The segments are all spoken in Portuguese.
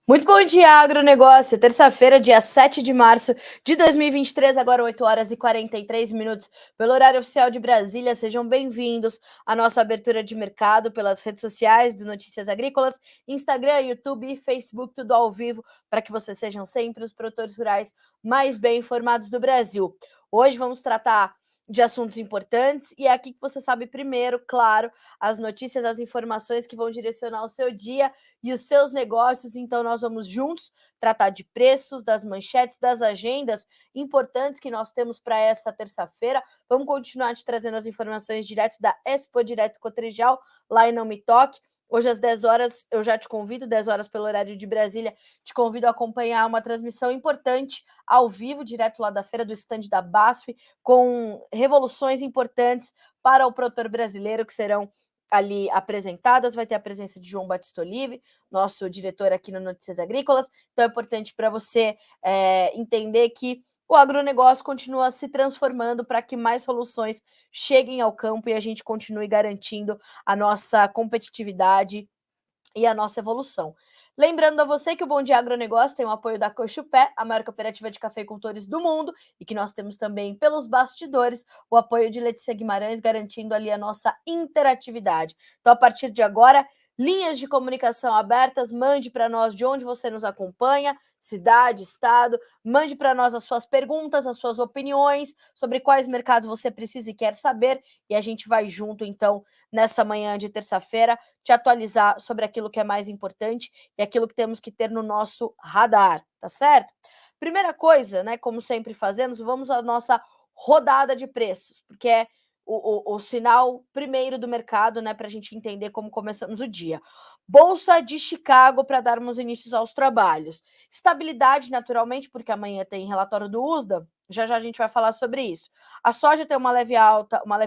Muito bom dia, agronegócio. Terça-feira, dia 7 de março de 2023, agora 8 horas e 43 minutos, pelo horário oficial de Brasília. Sejam bem-vindos à nossa abertura de mercado pelas redes sociais do Notícias Agrícolas, Instagram, YouTube e Facebook, tudo ao vivo, para que vocês sejam sempre os produtores rurais mais bem informados do Brasil. Hoje vamos tratar de assuntos importantes e é aqui que você sabe primeiro, claro, as notícias, as informações que vão direcionar o seu dia e os seus negócios. Então nós vamos juntos tratar de preços, das manchetes, das agendas importantes que nós temos para essa terça-feira. Vamos continuar te trazendo as informações direto da Expo Direto Cotrijal, lá em Não Me Toque. Hoje às 10 horas eu já te convido, 10 horas pelo horário de Brasília, te convido a acompanhar uma transmissão importante ao vivo, direto lá da feira do estande da BASF, com revoluções importantes para o produtor brasileiro que serão ali apresentadas. Vai ter a presença de João Batista Olive, nosso diretor aqui no Notícias Agrícolas. Então é importante para você entender que o agronegócio continua se transformando para que mais soluções cheguem ao campo e a gente continue garantindo a nossa competitividade e a nossa evolução. Lembrando a você que o Bom Dia Agronegócio tem o apoio da Cochupé, a maior cooperativa de cafeicultores do mundo, e que nós temos também pelos bastidores o apoio de Letícia Guimarães, garantindo ali a nossa interatividade. Então, a partir de agora, linhas de comunicação abertas, mande para nós de onde você nos acompanha, cidade, estado, mande para nós as suas perguntas, as suas opiniões sobre quais mercados você precisa e quer saber, e a gente vai junto, então, nessa manhã de terça-feira, te atualizar sobre aquilo que é mais importante e aquilo que temos que ter no nosso radar, tá certo? Primeira coisa, né, como sempre fazemos, vamos à nossa rodada de preços, porque é o sinal primeiro do mercado, né, para a gente entender como começamos o dia. Bolsa de Chicago para darmos início aos trabalhos. Estabilidade, naturalmente, porque amanhã tem relatório do USDA, já já a gente vai falar sobre isso. A soja tem uma leve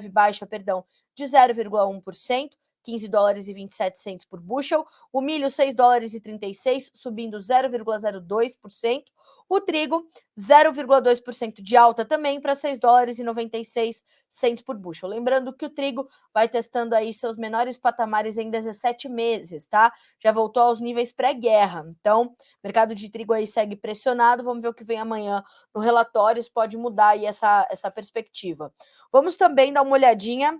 baixa, de 0,1%, 15 dólares e 27 centes por bushel. O milho, 6 dólares e 36, subindo 0,02%. O trigo, 0,2% de alta também para 6 dólares e 96 centes por bushel. Lembrando que o trigo vai testando aí seus menores patamares em 17 meses, tá? Já voltou aos níveis pré-guerra. Então, o mercado de trigo aí segue pressionado. Vamos ver o que vem amanhã no relatório. Isso pode mudar aí essa perspectiva. Vamos também dar uma olhadinha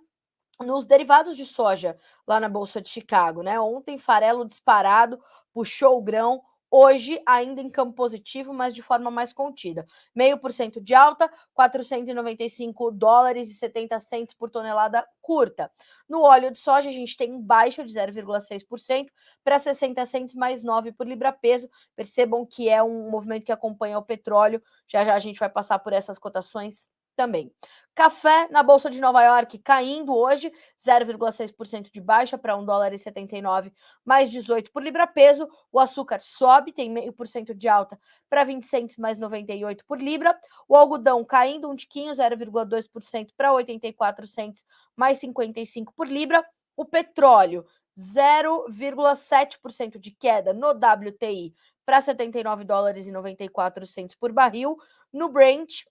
nos derivados de soja lá na Bolsa de Chicago, né? Ontem, farelo disparado, puxou o grão. Hoje, ainda em campo positivo, mas de forma mais contida. 0,5% de alta, 495 dólares e 70 centes por tonelada curta. No óleo de soja, a gente tem baixa de 0,6% para 60 centes mais 9 por libra-peso. Percebam que é um movimento que acompanha o petróleo. Já já a gente vai passar por essas cotações também. Café na Bolsa de Nova York caindo hoje, 0,6% de baixa para 1 dólar e 79 mais 18 por libra-peso. O açúcar sobe, tem 0,5% de alta para 20 centes mais 98 por libra. O algodão caindo um tiquinho, 0,2% para 84 centes mais 55 por libra. O petróleo, 0,7% de queda no WTI para 79 dólares e 94 centes por barril. No Brent,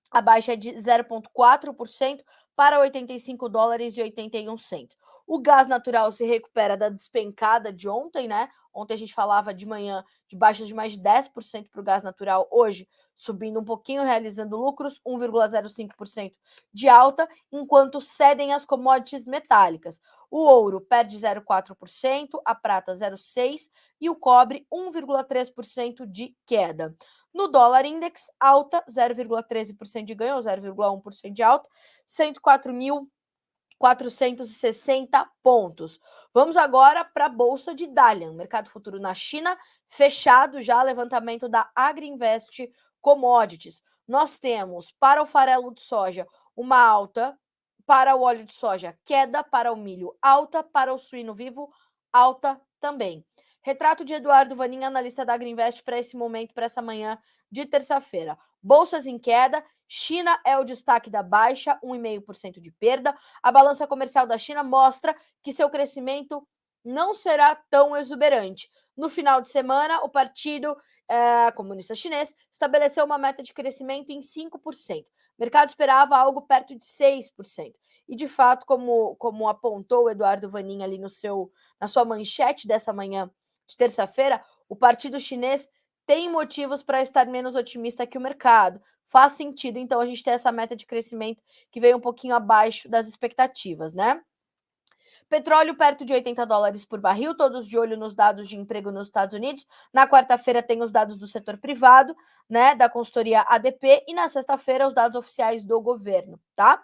a baixa é de 0,4% para 85 dólares e 81 centes. O gás natural se recupera da despencada de ontem, né? Ontem a gente falava de manhã de baixas de mais de 10% para o gás natural, hoje subindo um pouquinho, realizando lucros, 1,05% de alta, enquanto cedem as commodities metálicas. O ouro perde 0,4%, a prata 0,6% e o cobre 1,3% de queda. No dólar index, alta, 0,13% de ganho, ou 0,1% de alta, 104.460 pontos. Vamos agora para a Bolsa de Dalian, mercado futuro na China, fechado já, levantamento da Agriinvest Commodities. Nós temos para o farelo de soja uma alta, para o óleo de soja queda, para o milho alta, para o suíno vivo alta também. Retrato de Eduardo Vanin, analista da Agriinvest, para esse momento, para essa manhã de terça-feira. Bolsas em queda, China é o destaque da baixa, 1,5% de perda. A balança comercial da China mostra que seu crescimento não será tão exuberante. No final de semana, o Partido Comunista Chinês estabeleceu uma meta de crescimento em 5%. O mercado esperava algo perto de 6%. E, de fato, como apontou o Eduardo Vanin ali na sua manchete dessa manhã de terça-feira, O partido chinês tem motivos para estar menos otimista que o mercado. Faz sentido, então, a gente ter essa meta de crescimento que veio um pouquinho abaixo das expectativas, né? Petróleo perto de $80 por barril, todos de olho nos dados de emprego nos Estados Unidos. Na quarta-feira tem os dados do setor privado, né, da consultoria ADP, e na sexta-feira os dados oficiais do governo, tá?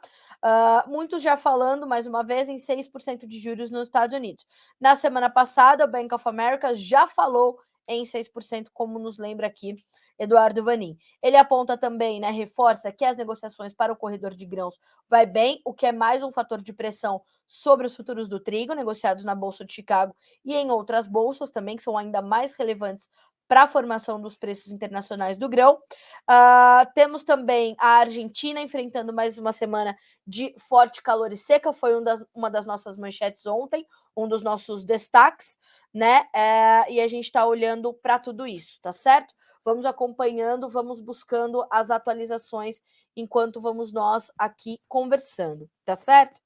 Muitos já falando, mais uma vez, em 6% de juros nos Estados Unidos. Na semana passada, o Bank of America já falou em 6%, como nos lembra aqui Eduardo Vanin. Ele aponta também, né, reforça que as negociações para o corredor de grãos vai bem, o que é mais um fator de pressão sobre os futuros do trigo, negociados na Bolsa de Chicago e em outras bolsas também, que são ainda mais relevantes para a formação dos preços internacionais do grão. Temos também a Argentina enfrentando mais uma semana de forte calor e seca, foi uma das nossas manchetes ontem, um dos nossos destaques, né? E a gente está olhando para tudo isso, tá certo? Vamos acompanhando, vamos buscando as atualizações enquanto vamos nós aqui conversando, tá certo?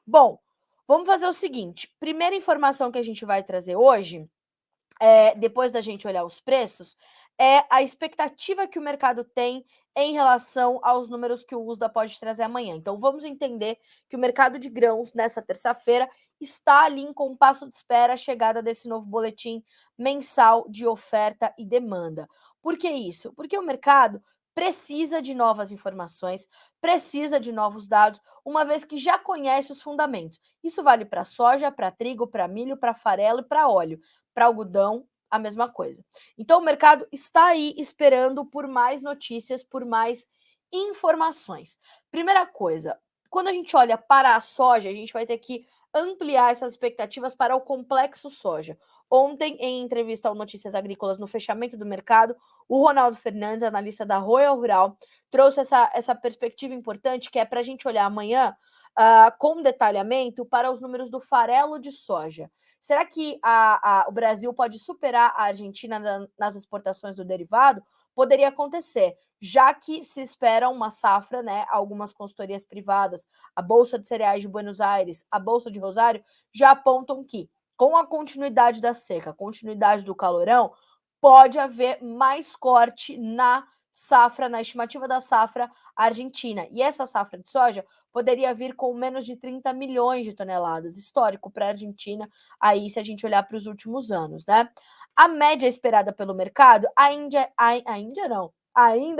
Bom, vamos fazer o seguinte: primeira informação que a gente vai trazer hoje, depois da gente olhar os preços, é a expectativa que o mercado tem em relação aos números que o USDA pode trazer amanhã. Então, vamos entender que o mercado de grãos, nessa terça-feira, está ali em compasso de espera a chegada desse novo boletim mensal de oferta e demanda. Por que isso? Porque o mercado precisa de novas informações, precisa de novos dados, uma vez que já conhece os fundamentos. Isso vale para soja, para trigo, para milho, para farelo e para óleo. Para algodão, a mesma coisa. Então, o mercado está aí esperando por mais notícias, por mais informações. Primeira coisa, quando a gente olha para a soja, a gente vai ter que ampliar essas expectativas para o complexo soja. Ontem, em entrevista ao Notícias Agrícolas no fechamento do mercado, o Ronaldo Fernandes, analista da Royal Rural, trouxe essa perspectiva importante, que é para a gente olhar amanhã com detalhamento para os números do farelo de soja. Será que o Brasil pode superar a Argentina nas exportações do derivado? Poderia acontecer, já que se espera uma safra, né? Algumas consultorias privadas, a Bolsa de Cereais de Buenos Aires, a Bolsa de Rosário, já apontam que, com a continuidade da seca, a continuidade do calorão, pode haver mais corte na safra, na estimativa da safra argentina. E essa safra de soja poderia vir com menos de 30 milhões de toneladas, histórico para a Argentina, aí se a gente olhar para os últimos anos, né? A média esperada pelo mercado ainda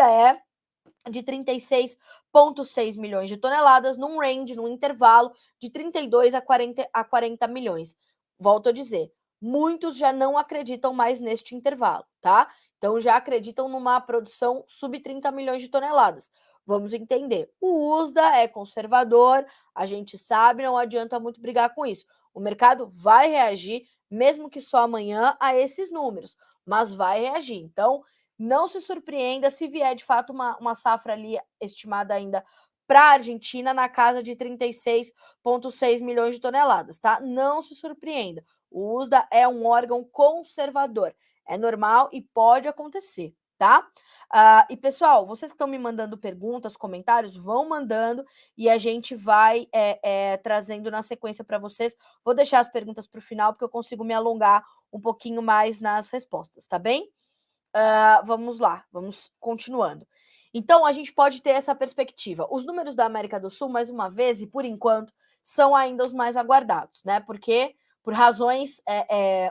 é de 36,6 milhões de toneladas, num range, num intervalo de 32 a 40 milhões. Volto a dizer, muitos já não acreditam mais neste intervalo, tá? Então já acreditam numa produção sub 30 milhões de toneladas. Vamos entender. O USDA é conservador, a gente sabe, não adianta muito brigar com isso. O mercado vai reagir, mesmo que só amanhã, a esses números, mas vai reagir. Então, não se surpreenda se vier de fato uma safra ali estimada ainda para a Argentina na casa de 36,6 milhões de toneladas, tá? Não se surpreenda. O USDA é um órgão conservador. É normal e pode acontecer, tá? E pessoal, vocês que estão me mandando perguntas, comentários, vão mandando e a gente vai trazendo na sequência para vocês. Vou deixar as perguntas para o final, porque eu consigo me alongar um pouquinho mais nas respostas, tá bem? Vamos lá, vamos continuando. Então, a gente pode ter essa perspectiva. Os números da América do Sul, mais uma vez, e por enquanto, são ainda os mais aguardados, né? Porque, por razões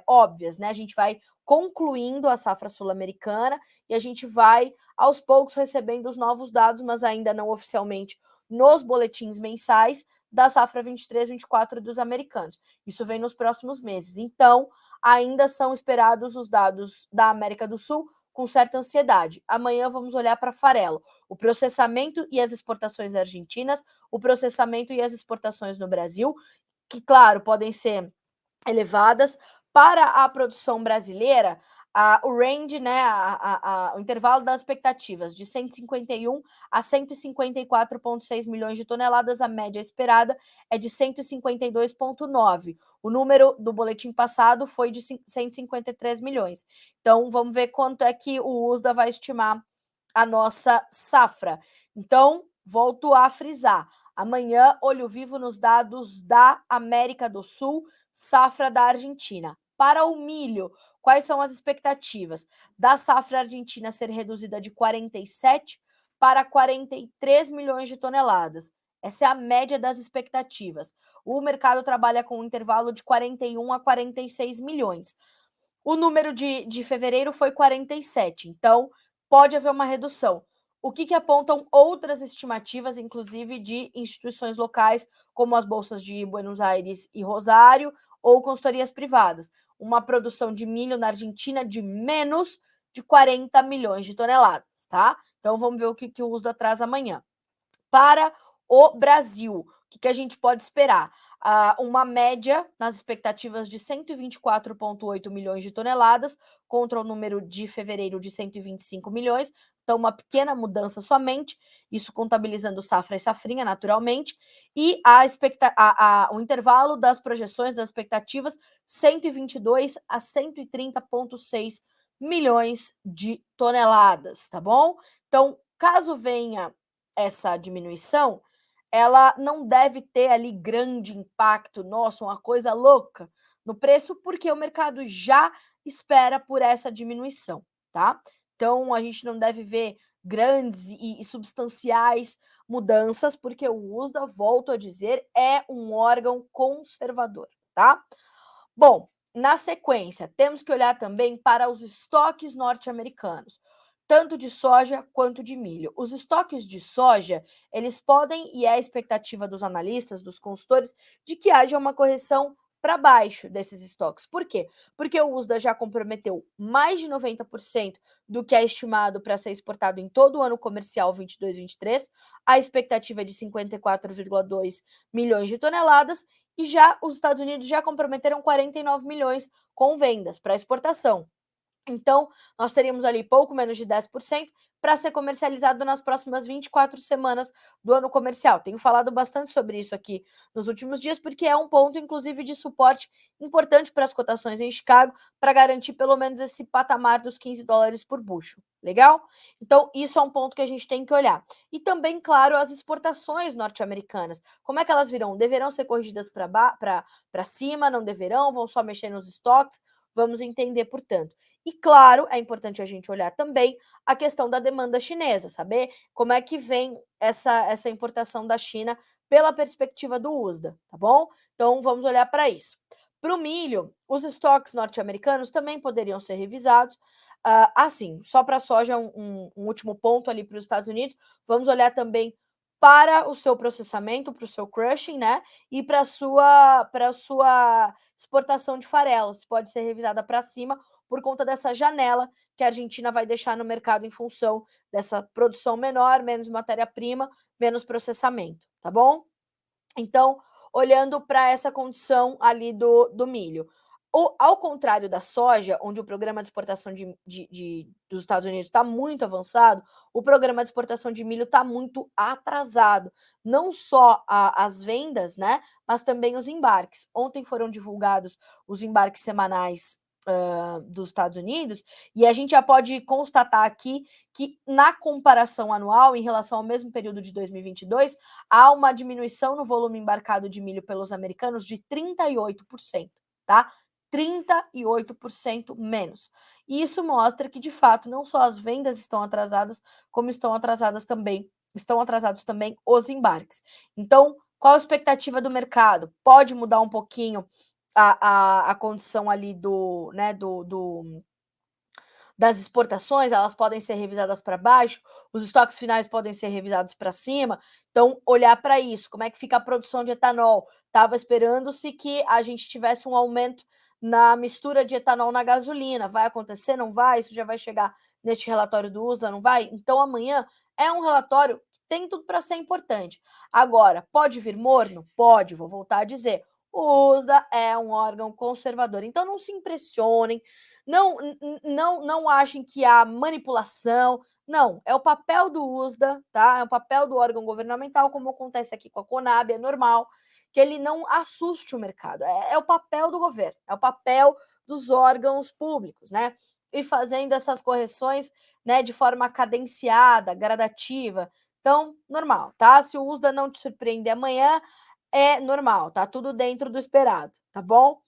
óbvias, né? A gente vai concluindo a safra sul-americana e a gente vai, aos poucos, recebendo os novos dados, mas ainda não oficialmente, nos boletins mensais da safra 23-24 dos americanos. Isso vem nos próximos meses. Então, ainda são esperados os dados da América do Sul com certa ansiedade. Amanhã vamos olhar para farelo, o processamento e as exportações argentinas, o processamento e as exportações no Brasil, que, claro, podem ser elevadas. Para a produção brasileira, o range, né, o intervalo das expectativas de 151 a 154,6 milhões de toneladas, a média esperada é de 152,9. O número do boletim passado foi de 153 milhões. Então, vamos ver quanto é que o USDA vai estimar a nossa safra. Então, volto a frisar. Amanhã, olho vivo nos dados da América do Sul, safra da Argentina. Para o milho, quais são as expectativas? Da safra argentina ser reduzida de 47 para 43 milhões de toneladas. Essa é a média das expectativas. O mercado trabalha com um intervalo de 41 a 46 milhões. O número de fevereiro foi 47, então pode haver uma redução. O que apontam outras estimativas, inclusive de instituições locais, como as bolsas de Buenos Aires e Rosário, ou consultorias privadas. Uma produção de milho na Argentina de menos de 40 milhões de toneladas, tá? Então vamos ver o que o USDA traz amanhã. Para o Brasil, o que a gente pode esperar? Uma média nas expectativas de 124,8 milhões de toneladas contra o número de fevereiro de 125 milhões, então uma pequena mudança somente, isso contabilizando safra e safrinha naturalmente, e o intervalo das projeções, das expectativas, 122 a 130,6 milhões de toneladas, tá bom? Então, caso venha essa diminuição, ela não deve ter ali grande impacto, nossa, uma coisa louca no preço, porque o mercado já espera por essa diminuição, tá? Então a gente não deve ver grandes e substanciais mudanças, porque o USDA, volto a dizer, é um órgão conservador, tá? Bom, na sequência, temos que olhar também para os estoques norte-americanos, tanto de soja quanto de milho. Os estoques de soja, eles podem, e é a expectativa dos analistas, dos consultores, de que haja uma correção para baixo desses estoques. Por quê? Porque o USDA já comprometeu mais de 90% do que é estimado para ser exportado em todo o ano comercial 22-23. A expectativa é de 54,2 milhões de toneladas e já os Estados Unidos já comprometeram 49 milhões com vendas para exportação. Então, nós teríamos ali pouco menos de 10% para ser comercializado nas próximas 24 semanas do ano comercial. Tenho falado bastante sobre isso aqui nos últimos dias, porque é um ponto, inclusive, de suporte importante para as cotações em Chicago, para garantir pelo menos esse patamar dos 15 dólares por bushel. Legal? Então, isso é um ponto que a gente tem que olhar. E também, claro, as exportações norte-americanas. Como é que elas virão? Deverão ser corrigidas para cima? Não deverão? Vão só mexer nos estoques? Vamos entender, portanto. E, claro, é importante a gente olhar também a questão da demanda chinesa, saber como é que vem essa importação da China pela perspectiva do USDA, tá bom? Então, vamos olhar para isso. Para o milho, os estoques norte-americanos também poderiam ser revisados. Assim, só para a soja, um último ponto ali para os Estados Unidos, vamos olhar também para o seu processamento, para o seu crushing, né? E para a sua exportação de farelos, pode ser revisada para cima por conta dessa janela que a Argentina vai deixar no mercado em função dessa produção menor, menos matéria-prima, menos processamento, tá bom? Então, olhando para essa condição ali do milho. Ao contrário da soja, onde o programa de exportação dos Estados Unidos está muito avançado, o programa de exportação de milho está muito atrasado. Não só as vendas, né, mas também os embarques. Ontem foram divulgados os embarques semanais dos Estados Unidos, e a gente já pode constatar aqui que, na comparação anual, em relação ao mesmo período de 2022, há uma diminuição no volume embarcado de milho pelos americanos de 38%, tá? 38% menos. E isso mostra que, de fato, não só as vendas estão atrasadas, como estão atrasados também os embarques. Então, qual a expectativa do mercado? Pode mudar um pouquinho a condição ali das exportações, elas podem ser revisadas para baixo, os estoques finais podem ser revisados para cima. Então, olhar para isso, como é que fica a produção de etanol? Estava esperando-se que a gente tivesse um aumento na mistura de etanol na gasolina. Vai acontecer? Não vai? Isso já vai chegar neste relatório do USDA? Não vai? Então, amanhã é um relatório que tem tudo para ser importante. Agora, pode vir morno? Pode, vou voltar a dizer. O USDA é um órgão conservador, então não se impressionem, não achem que há manipulação. Não, é o papel do USDA, tá? É o papel do órgão governamental, como acontece aqui com a Conab, é normal que ele não assuste o mercado. É o papel do governo, é o papel dos órgãos públicos, né? E fazendo essas correções, né, de forma cadenciada, gradativa. Então, normal, tá? Se o USDA não te surpreender amanhã, é normal, tá tudo dentro do esperado, tá bom?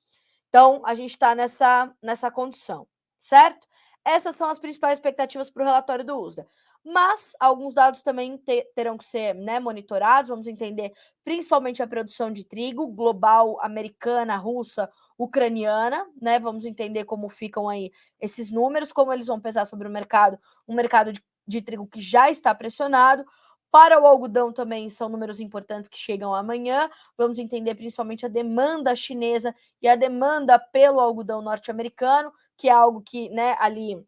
Então, a gente está nessa condição, certo? Essas são as principais expectativas para o relatório do USDA. Mas alguns dados também terão que ser, né, monitorados. Vamos entender principalmente a produção de trigo global, americana, russa, ucraniana, né? Vamos entender como ficam aí esses números, como eles vão pesar sobre o mercado, um mercado de trigo que já está pressionado. Para o algodão também são números importantes que chegam amanhã. Vamos entender principalmente a demanda chinesa e a demanda pelo algodão norte-americano, que é algo que, né, ali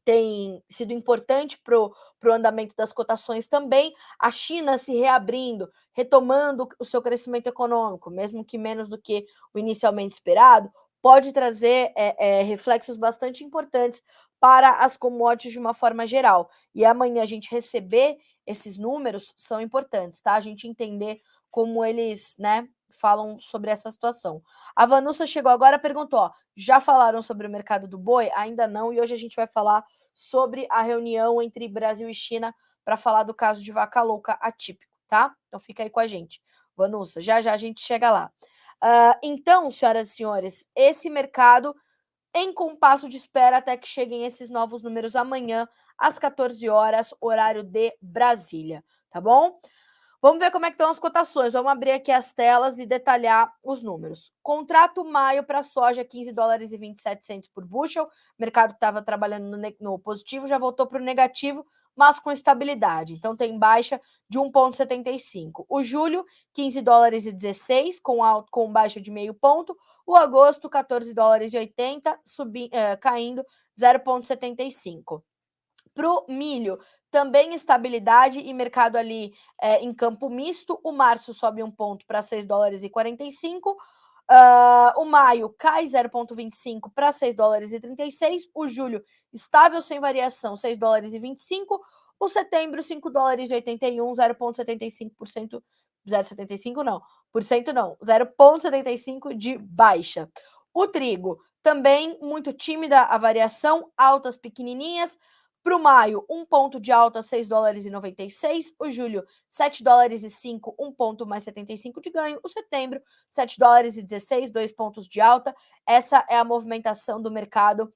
tem sido importante para o andamento das cotações também. A China se reabrindo, retomando o seu crescimento econômico, mesmo que menos do que o inicialmente esperado, pode trazer reflexos bastante importantes para as commodities de uma forma geral. E amanhã a gente receber esses números são importantes, tá? A gente entender como eles, né, falam sobre essa situação. A Vanussa chegou agora e perguntou, ó, já falaram sobre o mercado do boi? Ainda não, e hoje a gente vai falar sobre a reunião entre Brasil e China para falar do caso de vaca louca atípico, tá? Então fica aí com a gente. Vanussa, já já a gente chega lá. Então, senhoras e senhores, esse mercado em compasso de espera até que cheguem esses novos números amanhã, às 14 horas, horário de Brasília, tá bom? Vamos ver como é que estão as cotações. Vamos abrir aqui as telas e detalhar os números. Contrato maio para soja, 15 dólares e 27 centos por bushel. Mercado que estava trabalhando no positivo já voltou para o negativo, mas com estabilidade. Então tem baixa de 1,75. O julho, 15 dólares e 16, com baixa de meio ponto. O agosto, 14 dólares e 80, caindo 0,75. Para o milho, também estabilidade e mercado ali em campo misto. O março sobe um ponto para 6 dólares e 45. O maio cai 0,25 para 6 dólares e 36. O julho, estável sem variação, 6 dólares e 25. O setembro, 5 dólares e 81, 0,75%. 0,75 não, por cento não, 0,75 de baixa. O trigo, também muito tímida a variação, altas pequenininhas. Para o maio, 1 ponto de alta, 6 dólares e 96. O julho, 7 dólares e 5, 1 ponto mais 75 de ganho. O setembro, 7 dólares e 16, 2 pontos de alta. Essa é a movimentação do mercado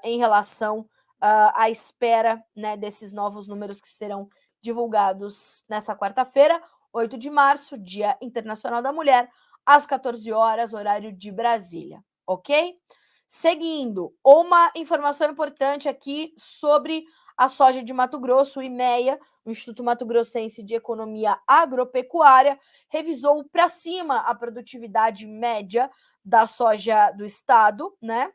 em relação à espera, né, desses novos números que serão divulgados nessa quarta-feira, 8 de março, Dia Internacional da Mulher, às 14 horas, horário de Brasília, ok? Seguindo, uma informação importante aqui sobre a soja de Mato Grosso, o IMEA, o Instituto Mato Grossense de Economia Agropecuária, revisou para cima a produtividade média da soja do estado, né?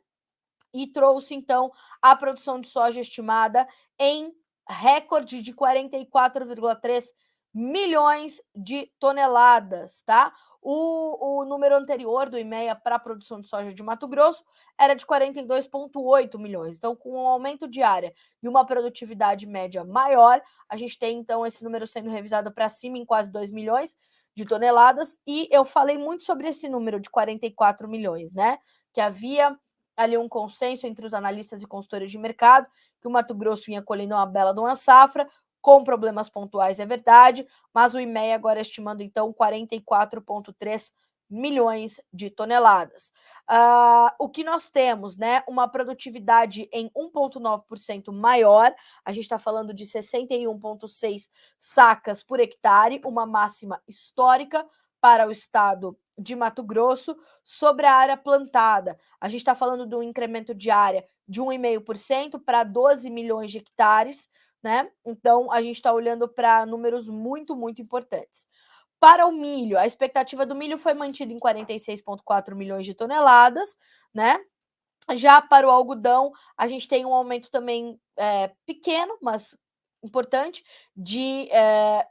E trouxe, então, a produção de soja estimada em recorde de 44,3 milhões de toneladas, tá? O número anterior do IMEA para a produção de soja de Mato Grosso era de 42,8 milhões. Então, com um aumento de área e uma produtividade média maior, a gente tem, então, esse número sendo revisado para cima em quase 2 milhões de toneladas. E eu falei muito sobre esse número de 44 milhões, né? Que havia ali um consenso entre os analistas e consultores de mercado que o Mato Grosso vinha colhendo uma bela de uma safra, com problemas pontuais, é verdade, mas o IMEA agora estimando, então, 44,3 milhões de toneladas. O que nós temos, né? Uma produtividade em 1,9% maior, a gente está falando de 61,6 sacas por hectare, uma máxima histórica para o estado de Mato Grosso. Sobre a área plantada, a gente está falando de um incremento de área de 1,5% para 12 milhões de hectares, né? Então, a gente está olhando para números muito, muito importantes. Para o milho, a expectativa do milho foi mantida em 46,4 milhões de toneladas, né? Já para o algodão, a gente tem um aumento também pequeno, mas importante, de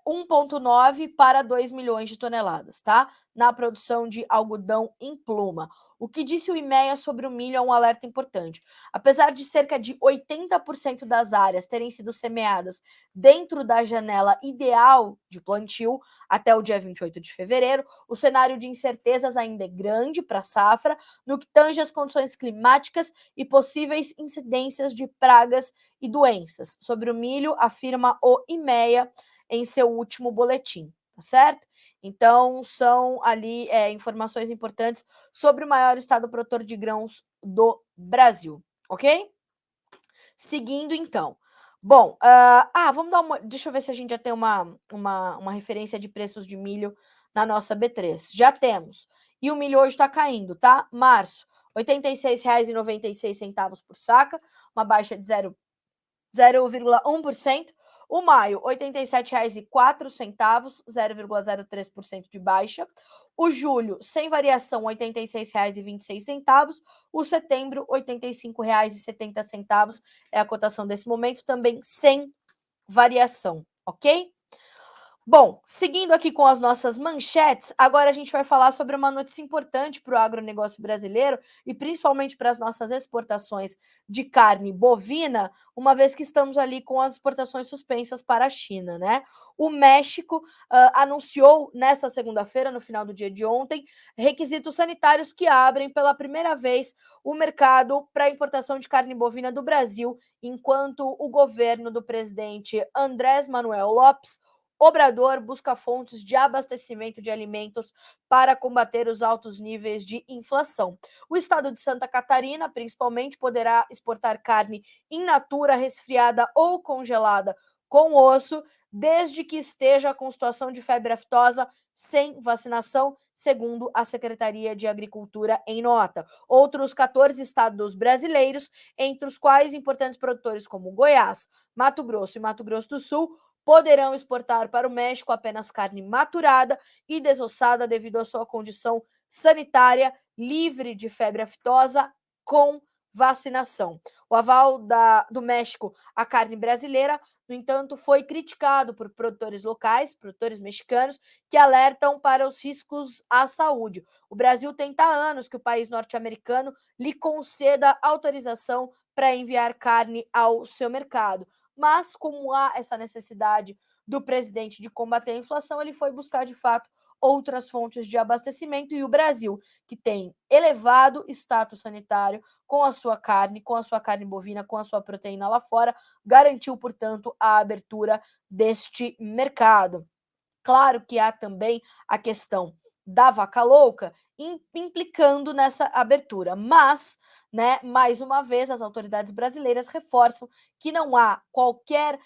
1,9 para 2 milhões de toneladas, tá? Na produção de algodão em pluma. O que disse o IMEA sobre o milho é um alerta importante. Apesar de cerca de 80% das áreas terem sido semeadas dentro da janela ideal de plantio, até o dia 28 de fevereiro, o cenário de incertezas ainda é grande para a safra, no que tange as condições climáticas e possíveis incidências de pragas e doenças. Sobre o milho, afirma o IMEA em seu último boletim, tá certo? Então, são ali informações importantes sobre o maior estado produtor de grãos do Brasil, ok? Seguindo, então. Bom, vamos dar uma. Deixa eu ver se a gente já tem uma referência de preços de milho na nossa B3. Já temos. E o milho hoje está caindo, tá? Março, R$ 86,96 por saca, uma baixa de 0,1%. O maio, R$ 87,04, 0,03% de baixa. O julho, sem variação, R$ 86,26. O setembro, R$ 85,70 é a cotação desse momento, também sem variação, ok? Bom, seguindo aqui com as nossas manchetes, agora a gente vai falar sobre uma notícia importante para o agronegócio brasileiro e principalmente para as nossas exportações de carne bovina, uma vez que estamos ali com as exportações suspensas para a China, né? O México anunciou nesta segunda-feira, no final do dia de ontem, requisitos sanitários que abrem pela primeira vez o mercado para a importação de carne bovina do Brasil, enquanto o governo do presidente Andrés Manuel Lopes Obrador busca fontes de abastecimento de alimentos para combater os altos níveis de inflação. O estado de Santa Catarina, principalmente, poderá exportar carne in natura, resfriada ou congelada com osso, desde que esteja com situação de febre aftosa sem vacinação, segundo a Secretaria de Agricultura em nota. Outros 14 estados brasileiros, entre os quais importantes produtores como Goiás, Mato Grosso e Mato Grosso do Sul, poderão exportar para o México apenas carne maturada e desossada devido à sua condição sanitária, livre de febre aftosa, com vacinação. O aval do México à carne brasileira, no entanto, foi criticado por produtores locais, produtores mexicanos, que alertam para os riscos à saúde. O Brasil tenta há anos que o país norte-americano lhe conceda autorização para enviar carne ao seu mercado. Mas, como há essa necessidade do presidente de combater a inflação, ele foi buscar, de fato, outras fontes de abastecimento, e o Brasil, que tem elevado status sanitário com a sua carne bovina, com a sua proteína lá fora, garantiu, portanto, a abertura deste mercado. Claro que há também a questão da vaca louca implicando nessa abertura, mas, né, mais uma vez, as autoridades brasileiras reforçam que não há qualquer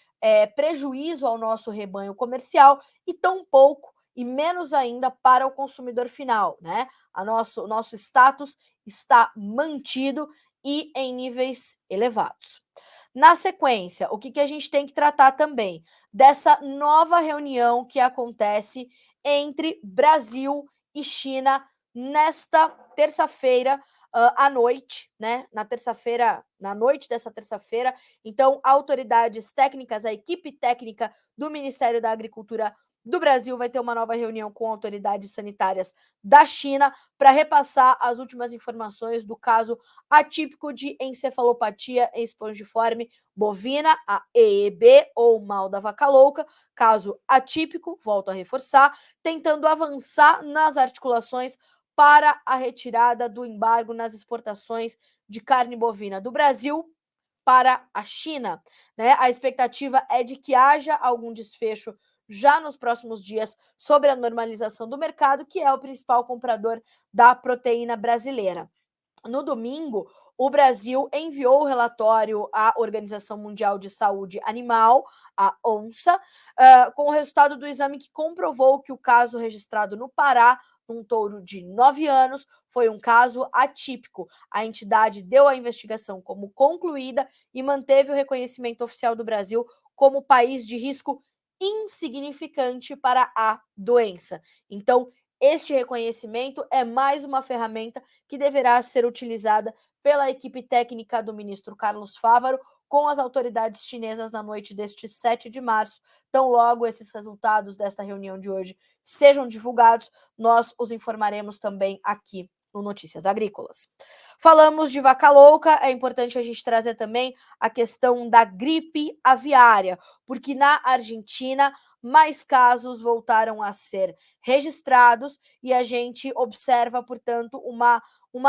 prejuízo ao nosso rebanho comercial e tampouco e menos ainda para o consumidor final, né? O nosso status está mantido e em níveis elevados. Na sequência, o que a gente tem que tratar também? Dessa nova reunião que acontece entre Brasil e China nesta terça-feira à noite, né? Na noite dessa terça-feira. Então, autoridades técnicas, a equipe técnica do Ministério da Agricultura do Brasil vai ter uma nova reunião com autoridades sanitárias da China para repassar as últimas informações do caso atípico de encefalopatia espongiforme bovina, a EEB, ou mal da vaca louca, caso atípico, volto a reforçar, tentando avançar nas articulações para a retirada do embargo nas exportações de carne bovina do Brasil para a China, né? A expectativa é de que haja algum desfecho já nos próximos dias sobre a normalização do mercado, que é o principal comprador da proteína brasileira. No domingo, o Brasil enviou o relatório à Organização Mundial de Saúde Animal, a ONSA, com o resultado do exame que comprovou que o caso registrado no Pará, um touro de 9 anos, foi um caso atípico. A entidade deu a investigação como concluída e manteve o reconhecimento oficial do Brasil como país de risco insignificante para a doença. Então, este reconhecimento é mais uma ferramenta que deverá ser utilizada pela equipe técnica do ministro Carlos Fávaro com as autoridades chinesas na noite deste 7 de março. Tão logo esses resultados desta reunião de hoje sejam divulgados, nós os informaremos também aqui no Notícias Agrícolas. Falamos de vaca louca, é importante a gente trazer também a questão da gripe aviária, porque na Argentina mais casos voltaram a ser registrados e a gente observa, portanto, uma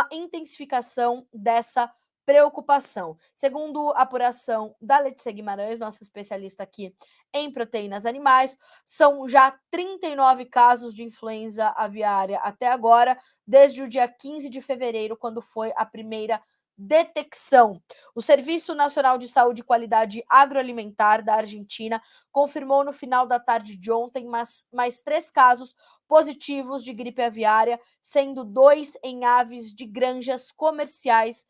intensificação dessa preocupação. Segundo a apuração da Letícia Guimarães, nossa especialista aqui em proteínas animais, são já 39 casos de influenza aviária até agora, desde o dia 15 de fevereiro, quando foi a primeira detecção. O Serviço Nacional de Saúde e Qualidade Agroalimentar da Argentina confirmou no final da tarde de ontem mais 3 casos positivos de gripe aviária, sendo 2 em aves de granjas comerciais,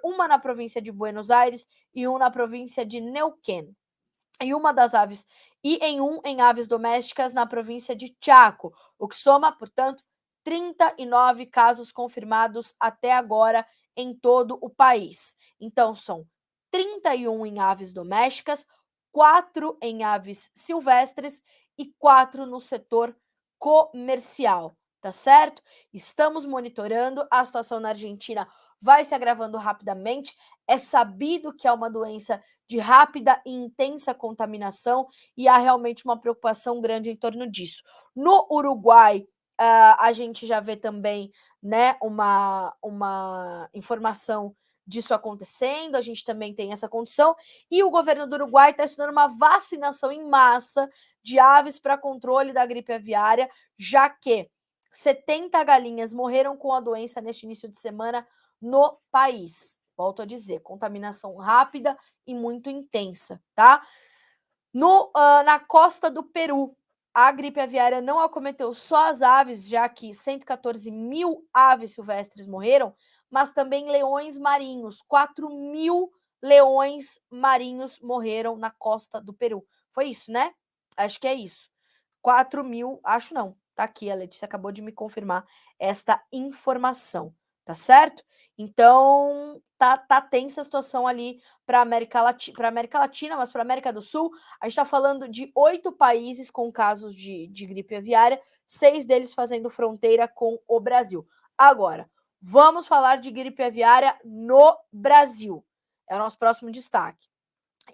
uma na província de Buenos Aires e um na província de Neuquén. Em aves domésticas na província de Chaco, o que soma, portanto, 39 casos confirmados até agora em todo o país. Então, são 31 em aves domésticas, 4 em aves silvestres e 4 no setor comercial, tá certo? Estamos monitorando, a situação na Argentina vai se agravando rapidamente. É sabido que é uma doença de rápida e intensa contaminação e há realmente uma preocupação grande em torno disso. No Uruguai, a gente já vê também, né, uma informação disso acontecendo, a gente também tem essa condição, e o governo do Uruguai está estudando uma vacinação em massa de aves para controle da gripe aviária, já que 70 galinhas morreram com a doença neste início de semana no país. Volto a dizer, contaminação rápida e muito intensa, tá? Na costa do Peru, a gripe aviária não acometeu só as aves, já que 114 mil aves silvestres morreram, mas também leões marinhos. 4 mil leões marinhos morreram na costa do Peru. Foi isso, né? Acho que é isso. 4 mil, acho não. Tá aqui, a Letícia acabou de me confirmar esta informação, tá certo? Então, tá tensa a situação ali para América Latina, mas para América do Sul, a gente está falando de 8 países com casos de gripe aviária, 6 deles fazendo fronteira com o Brasil. Agora, vamos falar de gripe aviária no Brasil. É o nosso próximo destaque.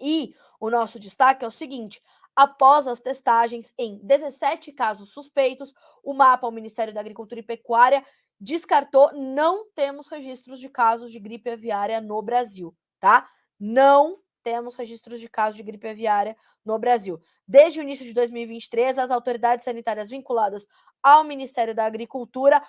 E o nosso destaque é o seguinte: após as testagens em 17 casos suspeitos, o mapa, o Ministério da Agricultura e Pecuária, descartou, não temos registros de casos de gripe aviária no Brasil, tá? Não temos registros de casos de gripe aviária no Brasil. Desde o início de 2023, as autoridades sanitárias vinculadas ao Ministério da Agricultura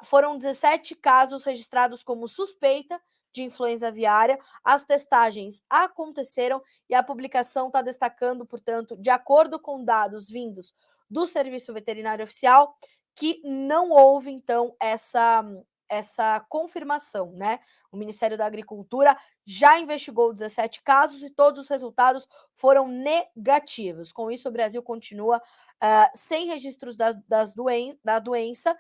foram 17 casos registrados como suspeita de influenza aviária. As testagens aconteceram e a publicação está destacando, portanto, de acordo com dados vindos do Serviço Veterinário Oficial, que não houve, então, essa confirmação, né? O Ministério da Agricultura já investigou 17 casos e todos os resultados foram negativos. Com isso, o Brasil continua sem registros da doença,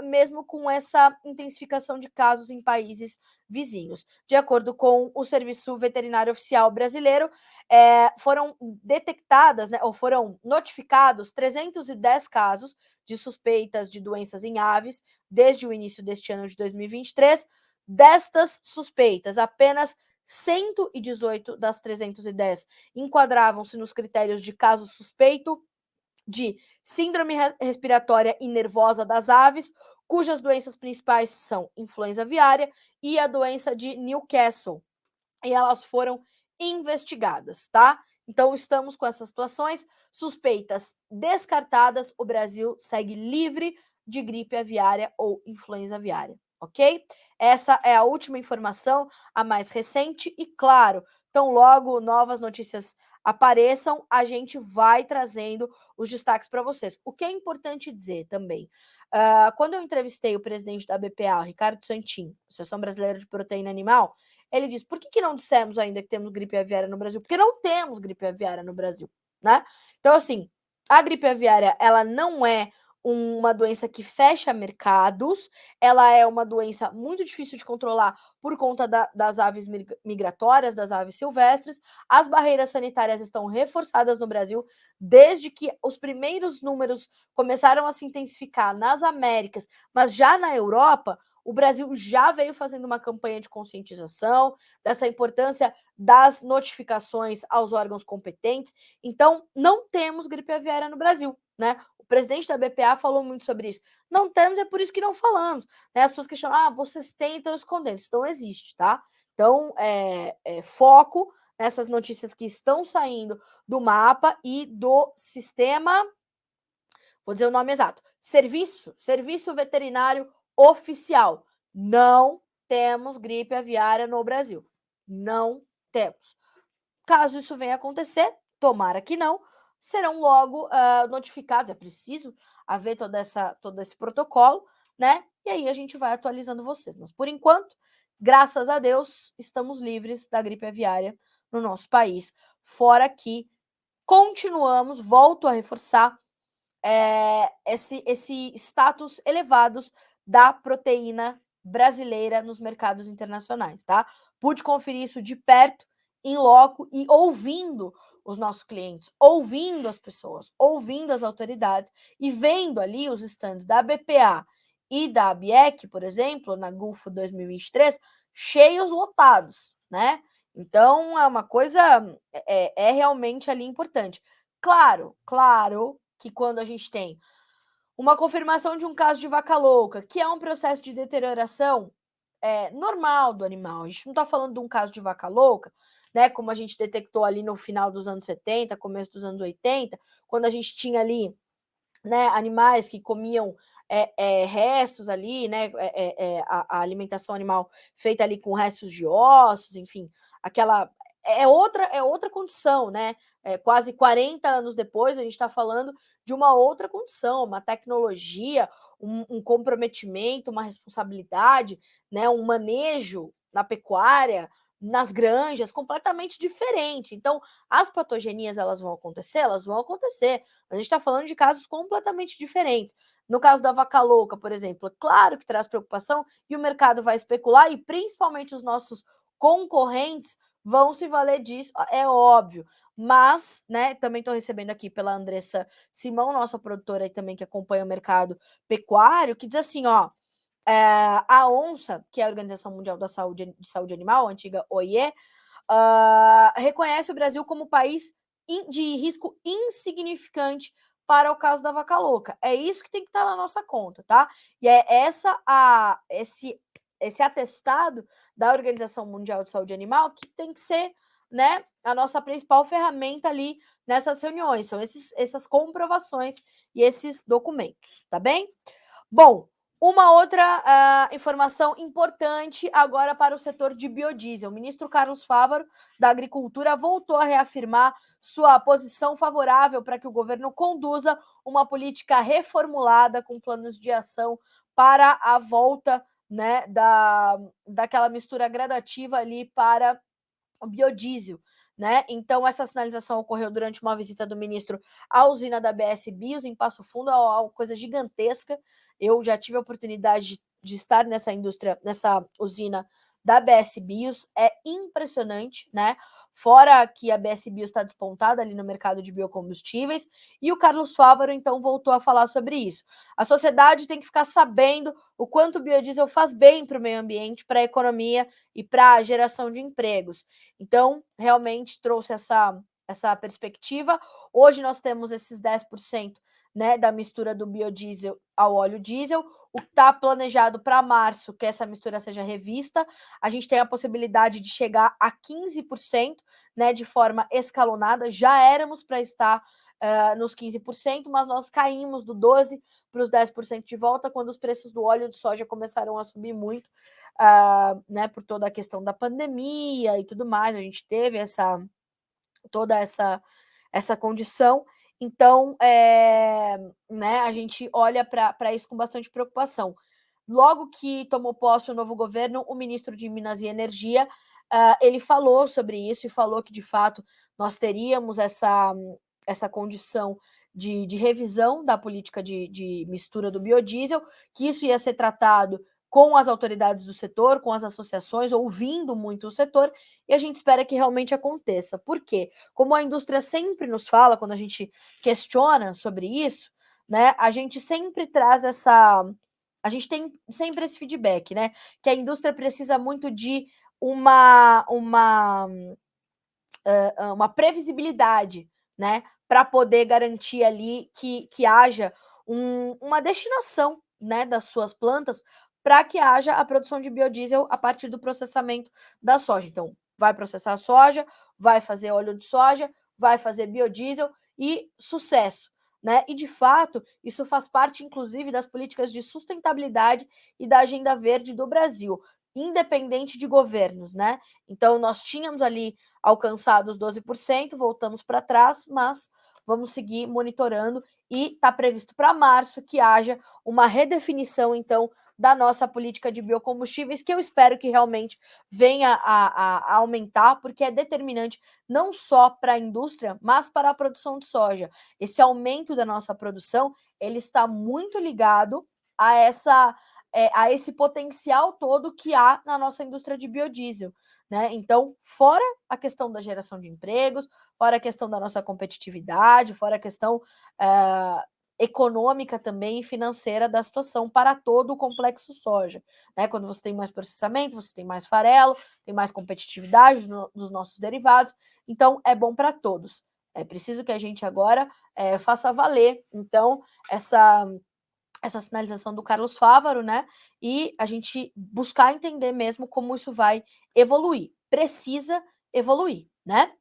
mesmo com essa intensificação de casos em países vizinhos. De acordo com o Serviço Veterinário Oficial Brasileiro, foram detectadas, né, ou foram notificados 310 casos de suspeitas de doenças em aves desde o início deste ano de 2023. Destas suspeitas, apenas 118 das 310 enquadravam-se nos critérios de caso suspeito de síndrome respiratória e nervosa das aves, cujas doenças principais são influenza aviária e a doença de Newcastle. E elas foram investigadas, tá? Então, estamos com essas situações, suspeitas descartadas, o Brasil segue livre de gripe aviária ou influenza aviária, ok? Essa é a última informação, a mais recente, e claro, tão logo novas notícias apareçam, a gente vai trazendo os destaques para vocês. O que é importante dizer também, quando eu entrevistei o presidente da BPA, o Ricardo Santin, Associação Brasileira de Proteína Animal, ele diz: por que não dissemos ainda que temos gripe aviária no Brasil? Porque não temos gripe aviária no Brasil, né? Então, assim, a gripe aviária, ela não é uma doença que fecha mercados, ela é uma doença muito difícil de controlar por conta das aves migratórias, das aves silvestres. As barreiras sanitárias estão reforçadas no Brasil desde que os primeiros números começaram a se intensificar nas Américas, mas já na Europa, o Brasil já veio fazendo uma campanha de conscientização dessa importância das notificações aos órgãos competentes. Então, não temos gripe aviária no Brasil, né? O presidente da BPA falou muito sobre isso. Não temos, é por isso que não falamos. Né? As pessoas questionam, vocês têm, estão escondendo. Isso não existe, tá? Então, foco nessas notícias que estão saindo do mapa e do sistema, vou dizer o nome exato, Serviço Veterinário Oficial. Não temos gripe aviária no Brasil. Não temos. Caso isso venha a acontecer, tomara que não, serão logo notificados. É preciso haver todo esse protocolo, né? E aí a gente vai atualizando vocês. Mas por enquanto, graças a Deus, estamos livres da gripe aviária no nosso país. Fora que continuamos, volto a reforçar, esse status elevados da proteína brasileira nos mercados internacionais, tá? Pude conferir isso de perto, em loco, e ouvindo os nossos clientes, ouvindo as pessoas, ouvindo as autoridades e vendo ali os stands da BPA e da ABIEC, por exemplo, na Gulfo 2023, cheios, lotados, né? Então, é uma coisa, realmente ali importante. Claro que quando a gente tem uma confirmação de um caso de vaca louca, que é um processo de deterioração normal do animal, a gente não está falando de um caso de vaca louca, né, como a gente detectou ali no final dos anos 70, começo dos anos 80, quando a gente tinha ali, né, animais que comiam restos ali, né, a alimentação animal feita ali com restos de ossos, enfim, aquela é outra condição, né? Quase 40 anos depois, a gente está falando de uma outra condição, uma tecnologia, um comprometimento, uma responsabilidade, né, um manejo na pecuária, nas granjas, completamente diferente. Então, as patogenias, elas vão acontecer? Elas vão acontecer. A gente está falando de casos completamente diferentes. No caso da vaca louca, por exemplo, é claro que traz preocupação e o mercado vai especular e principalmente os nossos concorrentes vão se valer disso, é óbvio. Mas, né, também estou recebendo aqui pela Andressa Simão, nossa produtora aí também que acompanha o mercado pecuário, que diz assim, ó, a ONSA, que é a Organização Mundial da Saúde, de Saúde Animal, a antiga OIE, reconhece o Brasil como país de risco insignificante para o caso da vaca louca. É isso que tem que estar na nossa conta, tá? E é esse atestado da Organização Mundial de Saúde Animal que tem que ser, né, a nossa principal ferramenta ali nessas reuniões. São essas comprovações e esses documentos, tá bem? Bom, uma outra informação importante agora para o setor de biodiesel. O ministro Carlos Fávaro, da Agricultura, voltou a reafirmar sua posição favorável para que o governo conduza uma política reformulada com planos de ação para a volta, né, daquela mistura gradativa ali para o biodiesel. Né? Então, essa sinalização ocorreu durante uma visita do ministro à usina da BS Bios, em Passo Fundo, uma coisa gigantesca. Eu já tive a oportunidade de estar nessa indústria, nessa usina da BS Bios, é impressionante, né? Fora que a BS Bios está despontada ali no mercado de biocombustíveis, e o Carlos Fávaro, então, voltou a falar sobre isso. A sociedade tem que ficar sabendo o quanto o biodiesel faz bem para o meio ambiente, para a economia e para a geração de empregos. Então, realmente trouxe essa perspectiva. Hoje nós temos esses 10%, né, da mistura do biodiesel ao óleo diesel. O que está planejado para março, que essa mistura seja revista. A gente tem a possibilidade de chegar a 15%, né, de forma escalonada. Já éramos para estar nos 15%, mas nós caímos do 12% para os 10% de volta quando os preços do óleo de soja começaram a subir muito, né, por toda a questão da pandemia e tudo mais. A gente teve toda essa condição. Então, né, a gente olha para isso com bastante preocupação. Logo que tomou posse o novo governo, o ministro de Minas e Energia, ele falou sobre isso e falou que, de fato, nós teríamos essa condição de revisão da política de mistura do biodiesel, que isso ia ser tratado com as autoridades do setor, com as associações, ouvindo muito o setor, e a gente espera que realmente aconteça. Por quê? Como a indústria sempre nos fala, quando a gente questiona sobre isso, né, a gente sempre traz a gente tem sempre esse feedback, né, que a indústria precisa muito de uma previsibilidade, né, para poder garantir ali que haja uma destinação, né, das suas plantas para que haja a produção de biodiesel a partir do processamento da soja. Então, vai processar a soja, vai fazer óleo de soja, vai fazer biodiesel e sucesso. Né? E, de fato, isso faz parte, inclusive, das políticas de sustentabilidade e da agenda verde do Brasil, independente de governos. Né? Então, nós tínhamos ali alcançado os 12%, voltamos para trás, mas vamos seguir monitorando e está previsto para março que haja uma redefinição, então, da nossa política de biocombustíveis, que eu espero que realmente venha a aumentar, porque é determinante não só para a indústria, mas para a produção de soja. Esse aumento da nossa produção, ele está muito ligado a a esse potencial todo que há na nossa indústria de biodiesel. Né? Então, fora a questão da geração de empregos, fora a questão da nossa competitividade, fora a questão econômica também e financeira da situação para todo o complexo soja. Né? Quando você tem mais processamento, você tem mais farelo, tem mais competitividade dos nossos derivados, então é bom para todos. É preciso que a gente agora faça valer, então, essa sinalização do Carlos Fávaro, né? E a gente buscar entender mesmo como isso vai evoluir. Precisa evoluir, né?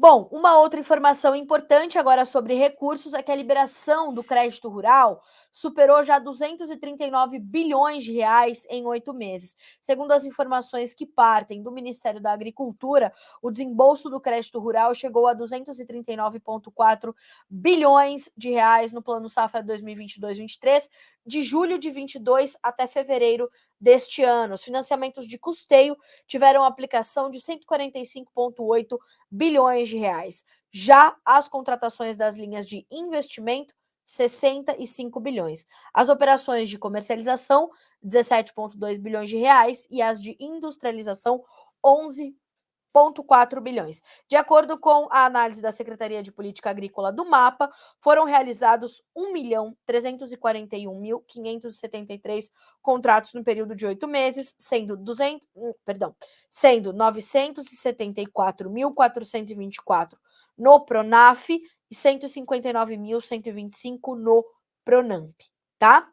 Bom, uma outra informação importante agora sobre recursos é que a liberação do crédito rural superou já 239 bilhões de reais em 8 meses. Segundo as informações que partem do Ministério da Agricultura, o desembolso do crédito rural chegou a 239,4 bilhões de reais no Plano Safra 2022-23, de julho de 22 até fevereiro deste ano. Os financiamentos de custeio tiveram aplicação de 145,8 bilhões de reais. Já as contratações das linhas de investimento, 65 bilhões. As operações de comercialização, 17,2 bilhões de reais e as de industrialização, 11,4 bilhões. De acordo com a análise da Secretaria de Política Agrícola do MAPA, foram realizados 1.341.573 contratos no período de 8 meses, sendo 974.424 no Pronaf e 159.125 no Pronamp, tá?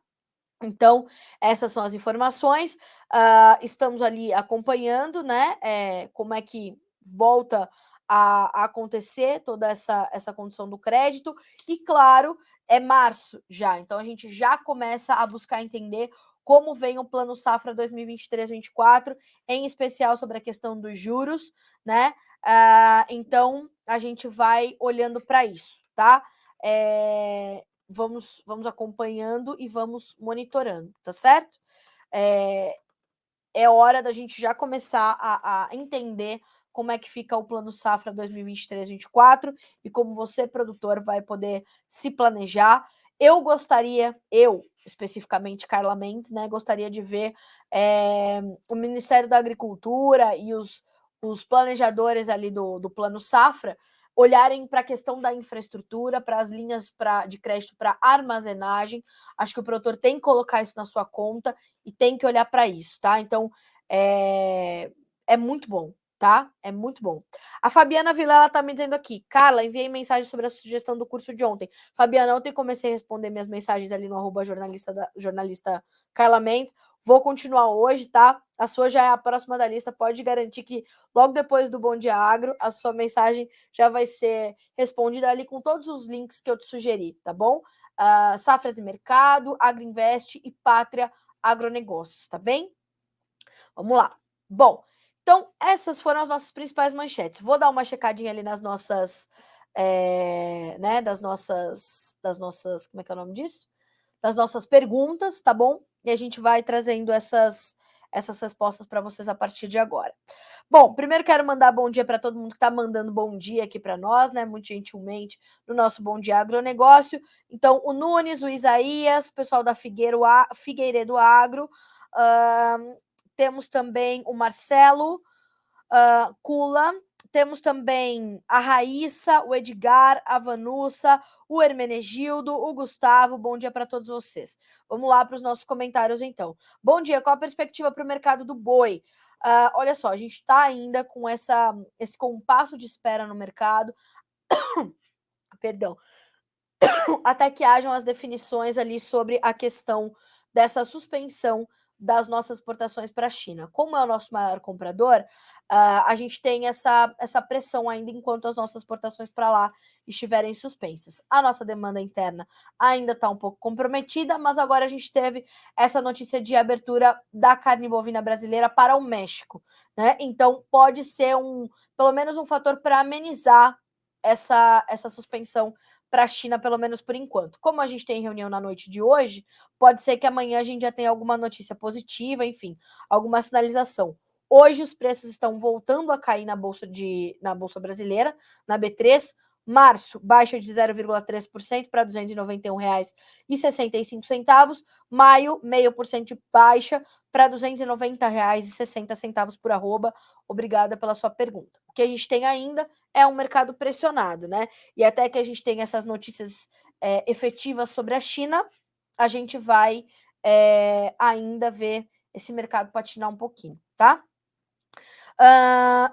Então, essas são as informações. Estamos ali acompanhando, né? Como é que volta a acontecer toda essa condição do crédito. E, claro, é março já. Então, a gente já começa a buscar entender como vem o Plano Safra 2023-24, em especial sobre a questão dos juros, né? Então, a gente vai olhando para isso, tá? Vamos acompanhando e vamos monitorando, tá certo? É hora da gente já começar a entender como é que fica o Plano Safra 2023-24 e como você, produtor, vai poder se planejar. Eu especificamente, Carla Mendes, né, gostaria de ver o Ministério da Agricultura e os planejadores ali do Plano Safra olharem para a questão da infraestrutura, para as linhas de crédito para armazenagem. Acho que o produtor tem que colocar isso na sua conta e tem que olhar para isso, tá? Então, é muito bom, tá? É muito bom. A Fabiana Vilela tá me dizendo aqui, Carla, enviei mensagem sobre a sugestão do curso de ontem. Fabiana, ontem comecei a responder minhas mensagens ali no @jornalista Carla Mendes. Vou continuar hoje, tá? A sua já é a próxima da lista. Pode garantir que logo depois do Bom Dia Agro, a sua mensagem já vai ser respondida ali com todos os links que eu te sugeri, tá bom? Safras e Mercado, Agroinvest e Pátria Agronegócios, tá bem? Vamos lá. Bom, então essas foram as nossas principais manchetes. Vou dar uma checadinha ali nas nossas, né, das nossas, como é que é o nome disso? Das nossas perguntas, tá bom? E a gente vai trazendo essas respostas para vocês a partir de agora. Bom, primeiro quero mandar bom dia para todo mundo que está mandando bom dia aqui para nós, né? Muito gentilmente, no nosso Bom Dia Agronegócio. Então, o Nunes, o Isaías, o pessoal da Figueiredo Agro. Temos também o Marcelo Kula. Temos também a Raíssa, o Edgar, a Vanussa, o Hermenegildo, o Gustavo. Bom dia para todos vocês. Vamos lá para os nossos comentários, então. Bom dia, qual a perspectiva para o mercado do boi? Olha só, a gente está ainda com esse compasso de espera no mercado. Perdão. Até que hajam as definições ali sobre a questão dessa suspensão das nossas exportações para a China. Como é o nosso maior comprador, a gente tem essa pressão ainda enquanto as nossas exportações para lá estiverem suspensas. A nossa demanda interna ainda está um pouco comprometida, mas agora a gente teve essa notícia de abertura da carne bovina brasileira para o México, né? Então pode ser pelo menos um fator para amenizar essa suspensão para a China, pelo menos por enquanto. Como a gente tem reunião na noite de hoje, pode ser que amanhã a gente já tenha alguma notícia positiva, enfim, alguma sinalização. Hoje os preços estão voltando a cair na bolsa brasileira, na B3. Março baixa de 0,3% para R$ 291,65. Maio, 0,5% de baixa para R$ 290,60 por arroba. Obrigada pela sua pergunta. O que a gente tem ainda é um mercado pressionado, né? E até que a gente tenha essas notícias efetivas sobre a China, a gente vai ainda ver esse mercado patinar um pouquinho, tá?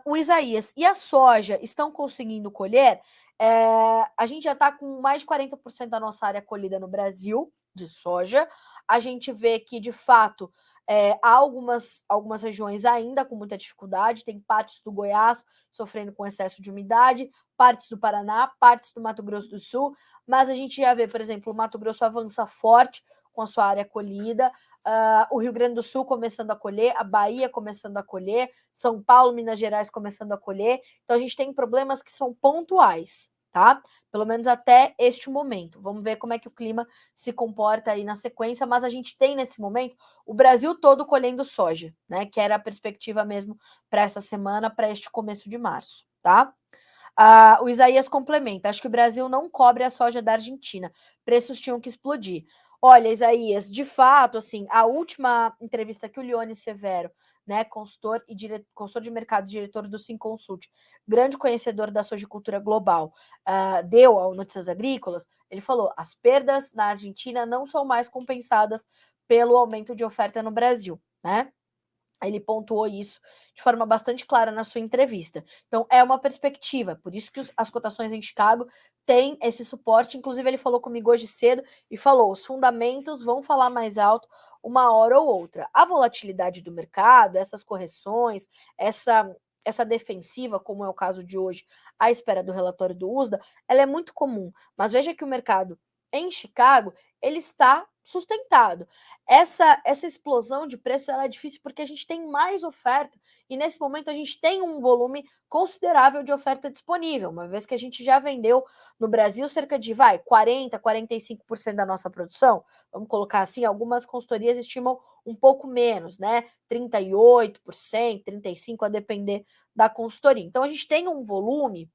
O Isaías, e a soja estão conseguindo colher? A gente já está com mais de 40% da nossa área colhida no Brasil de soja. A gente vê que, de fato, há algumas regiões ainda com muita dificuldade. Tem partes do Goiás sofrendo com excesso de umidade, partes do Paraná, partes do Mato Grosso do Sul, mas a gente já vê, por exemplo, o Mato Grosso avança forte com a sua área colhida, o Rio Grande do Sul começando a colher, a Bahia começando a colher, São Paulo, Minas Gerais começando a colher. Então a gente tem problemas que são pontuais, tá? Pelo menos até este momento. Vamos ver como é que o clima se comporta aí na sequência, mas a gente tem nesse momento o Brasil todo colhendo soja, né? Que era a perspectiva mesmo para essa semana, para este começo de março, tá? O Isaías complementa, acho que o Brasil não cobre a soja da Argentina, preços tinham que explodir. Olha, Isaías, de fato, assim, a última entrevista que o Leone Severo, né, consultor de mercado, diretor do Simconsult, grande conhecedor da sojicultura global, deu ao Notícias Agrícolas, ele falou, as perdas na Argentina não são mais compensadas pelo aumento de oferta no Brasil, né? Ele pontuou isso de forma bastante clara na sua entrevista. Então, é uma perspectiva, por isso que as cotações em Chicago têm esse suporte. Inclusive, ele falou comigo hoje cedo e falou: os fundamentos vão falar mais alto uma hora ou outra. A volatilidade do mercado, essas correções, essa defensiva, como é o caso de hoje, à espera do relatório do USDA, ela é muito comum. Mas veja que o mercado em Chicago ele está sustentado. Essa explosão de preços ela é difícil porque a gente tem mais oferta e nesse momento a gente tem um volume considerável de oferta disponível, uma vez que a gente já vendeu no Brasil cerca de 40, 45% da nossa produção. Vamos colocar assim, algumas consultorias estimam um pouco menos, né? 38%, 35% a depender da consultoria. Então a gente tem um volume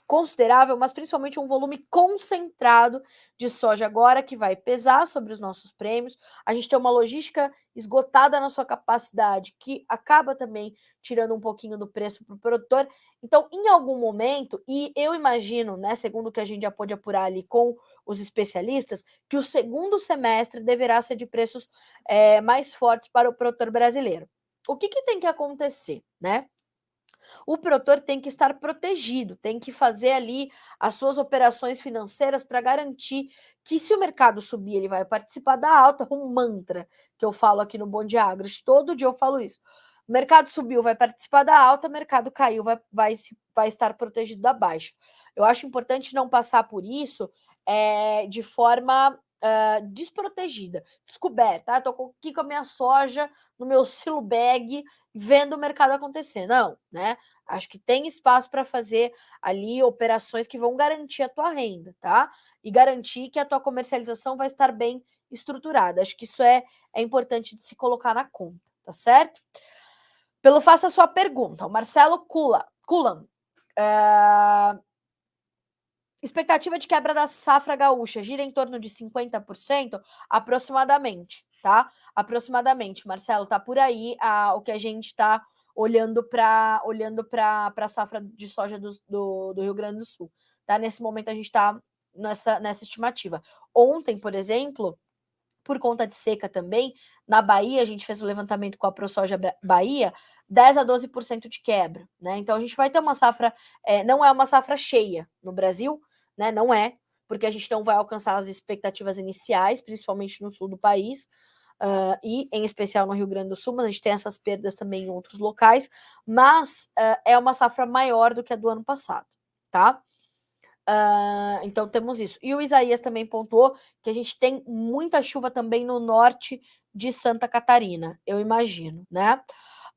considerável, mas principalmente um volume concentrado de soja agora que vai pesar sobre os nossos prêmios. A gente tem uma logística esgotada na sua capacidade, que acaba também tirando um pouquinho do preço para o produtor. Então, em algum momento, e eu imagino, né, segundo o que a gente já pôde apurar ali com os especialistas, que o segundo semestre deverá ser de preços mais fortes para o produtor brasileiro. O que tem que acontecer, né? O produtor tem que estar protegido, tem que fazer ali as suas operações financeiras para garantir que se o mercado subir, ele vai participar da alta, um mantra que eu falo aqui no Bom Dia Agro, todo dia eu falo isso. O mercado subiu, vai participar da alta, o mercado caiu, vai estar protegido da baixa. Eu acho importante não passar por isso de forma desprotegida, descoberta. Estou aqui com a minha soja no meu silo bag, vendo o mercado acontecer. Não, né? Acho que tem espaço para fazer ali operações que vão garantir a tua renda, tá? E garantir que a tua comercialização vai estar bem estruturada. Acho que isso é importante de se colocar na conta, tá certo? Faça a sua pergunta. O Marcelo Kulan. Expectativa de quebra da safra gaúcha gira em torno de 50%, aproximadamente, tá? Aproximadamente, Marcelo, tá por aí o que a gente está olhando para a safra de soja do Rio Grande do Sul, tá? Nesse momento a gente está nessa estimativa. Ontem, por exemplo, por conta de seca também, na Bahia, a gente fez o levantamento com a ProSoja Bahia, 10 a 12% de quebra, né? Então a gente vai ter uma safra, não é uma safra cheia no Brasil, né? Não é, porque a gente não vai alcançar as expectativas iniciais, principalmente no sul do país, e em especial no Rio Grande do Sul, mas a gente tem essas perdas também em outros locais, mas é uma safra maior do que a do ano passado, tá? Então temos isso. E o Isaías também pontuou que a gente tem muita chuva também no norte de Santa Catarina, eu imagino, né?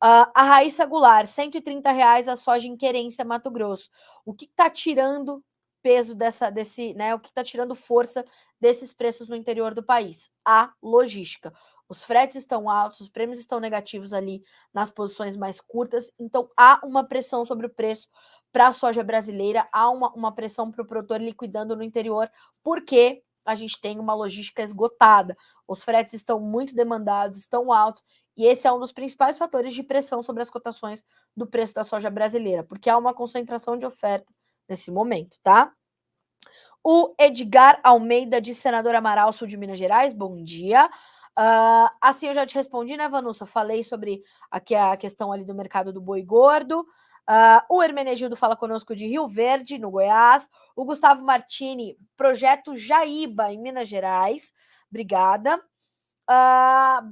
A Raíssa Goulart, R$ 130 a soja em Querência, Mato Grosso. O que está tirando peso desse, né? O que está tirando força desses preços no interior do país? A logística. Os fretes estão altos, os prêmios estão negativos ali nas posições mais curtas, então há uma pressão sobre o preço para a soja brasileira, há uma pressão para o produtor liquidando no interior, porque a gente tem uma logística esgotada. Os fretes estão muito demandados, estão altos, e esse é um dos principais fatores de pressão sobre as cotações do preço da soja brasileira, porque há uma concentração de oferta nesse momento, tá? O Edgar Almeida, de Senador Amaral, sul de Minas Gerais, bom dia. Assim eu já te respondi, né, Vanussa? Falei sobre aqui a questão ali do mercado do boi gordo. O Hermenegildo fala conosco de Rio Verde, no Goiás. O Gustavo Martini, projeto Jaíba, em Minas Gerais. Obrigada.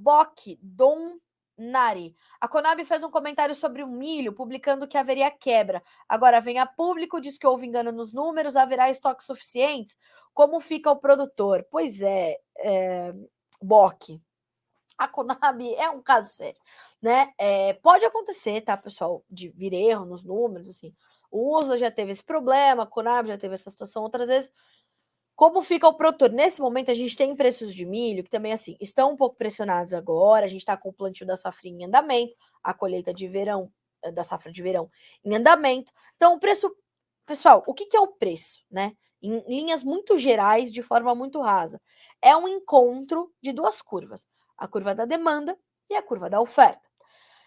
Bock, Dom Nari. A Conab fez um comentário sobre o milho, publicando que haveria quebra. Agora vem a público, diz que houve engano nos números, haverá estoques suficientes. Como fica o produtor? Pois Bock, a Conab é um caso sério, né? Pode acontecer, tá, pessoal, de vir erro nos números, assim. O USA já teve esse problema, a Conab já teve essa situação outras vezes. Como fica o produtor? Nesse momento, a gente tem preços de milho que também, assim, estão um pouco pressionados agora. A gente está com o plantio da safra em andamento, a colheita de verão, da safra de verão em andamento. Então, o preço. Pessoal, o que é o preço, né? Em linhas muito gerais, de forma muito rasa. É um encontro de duas curvas: a curva da demanda e a curva da oferta.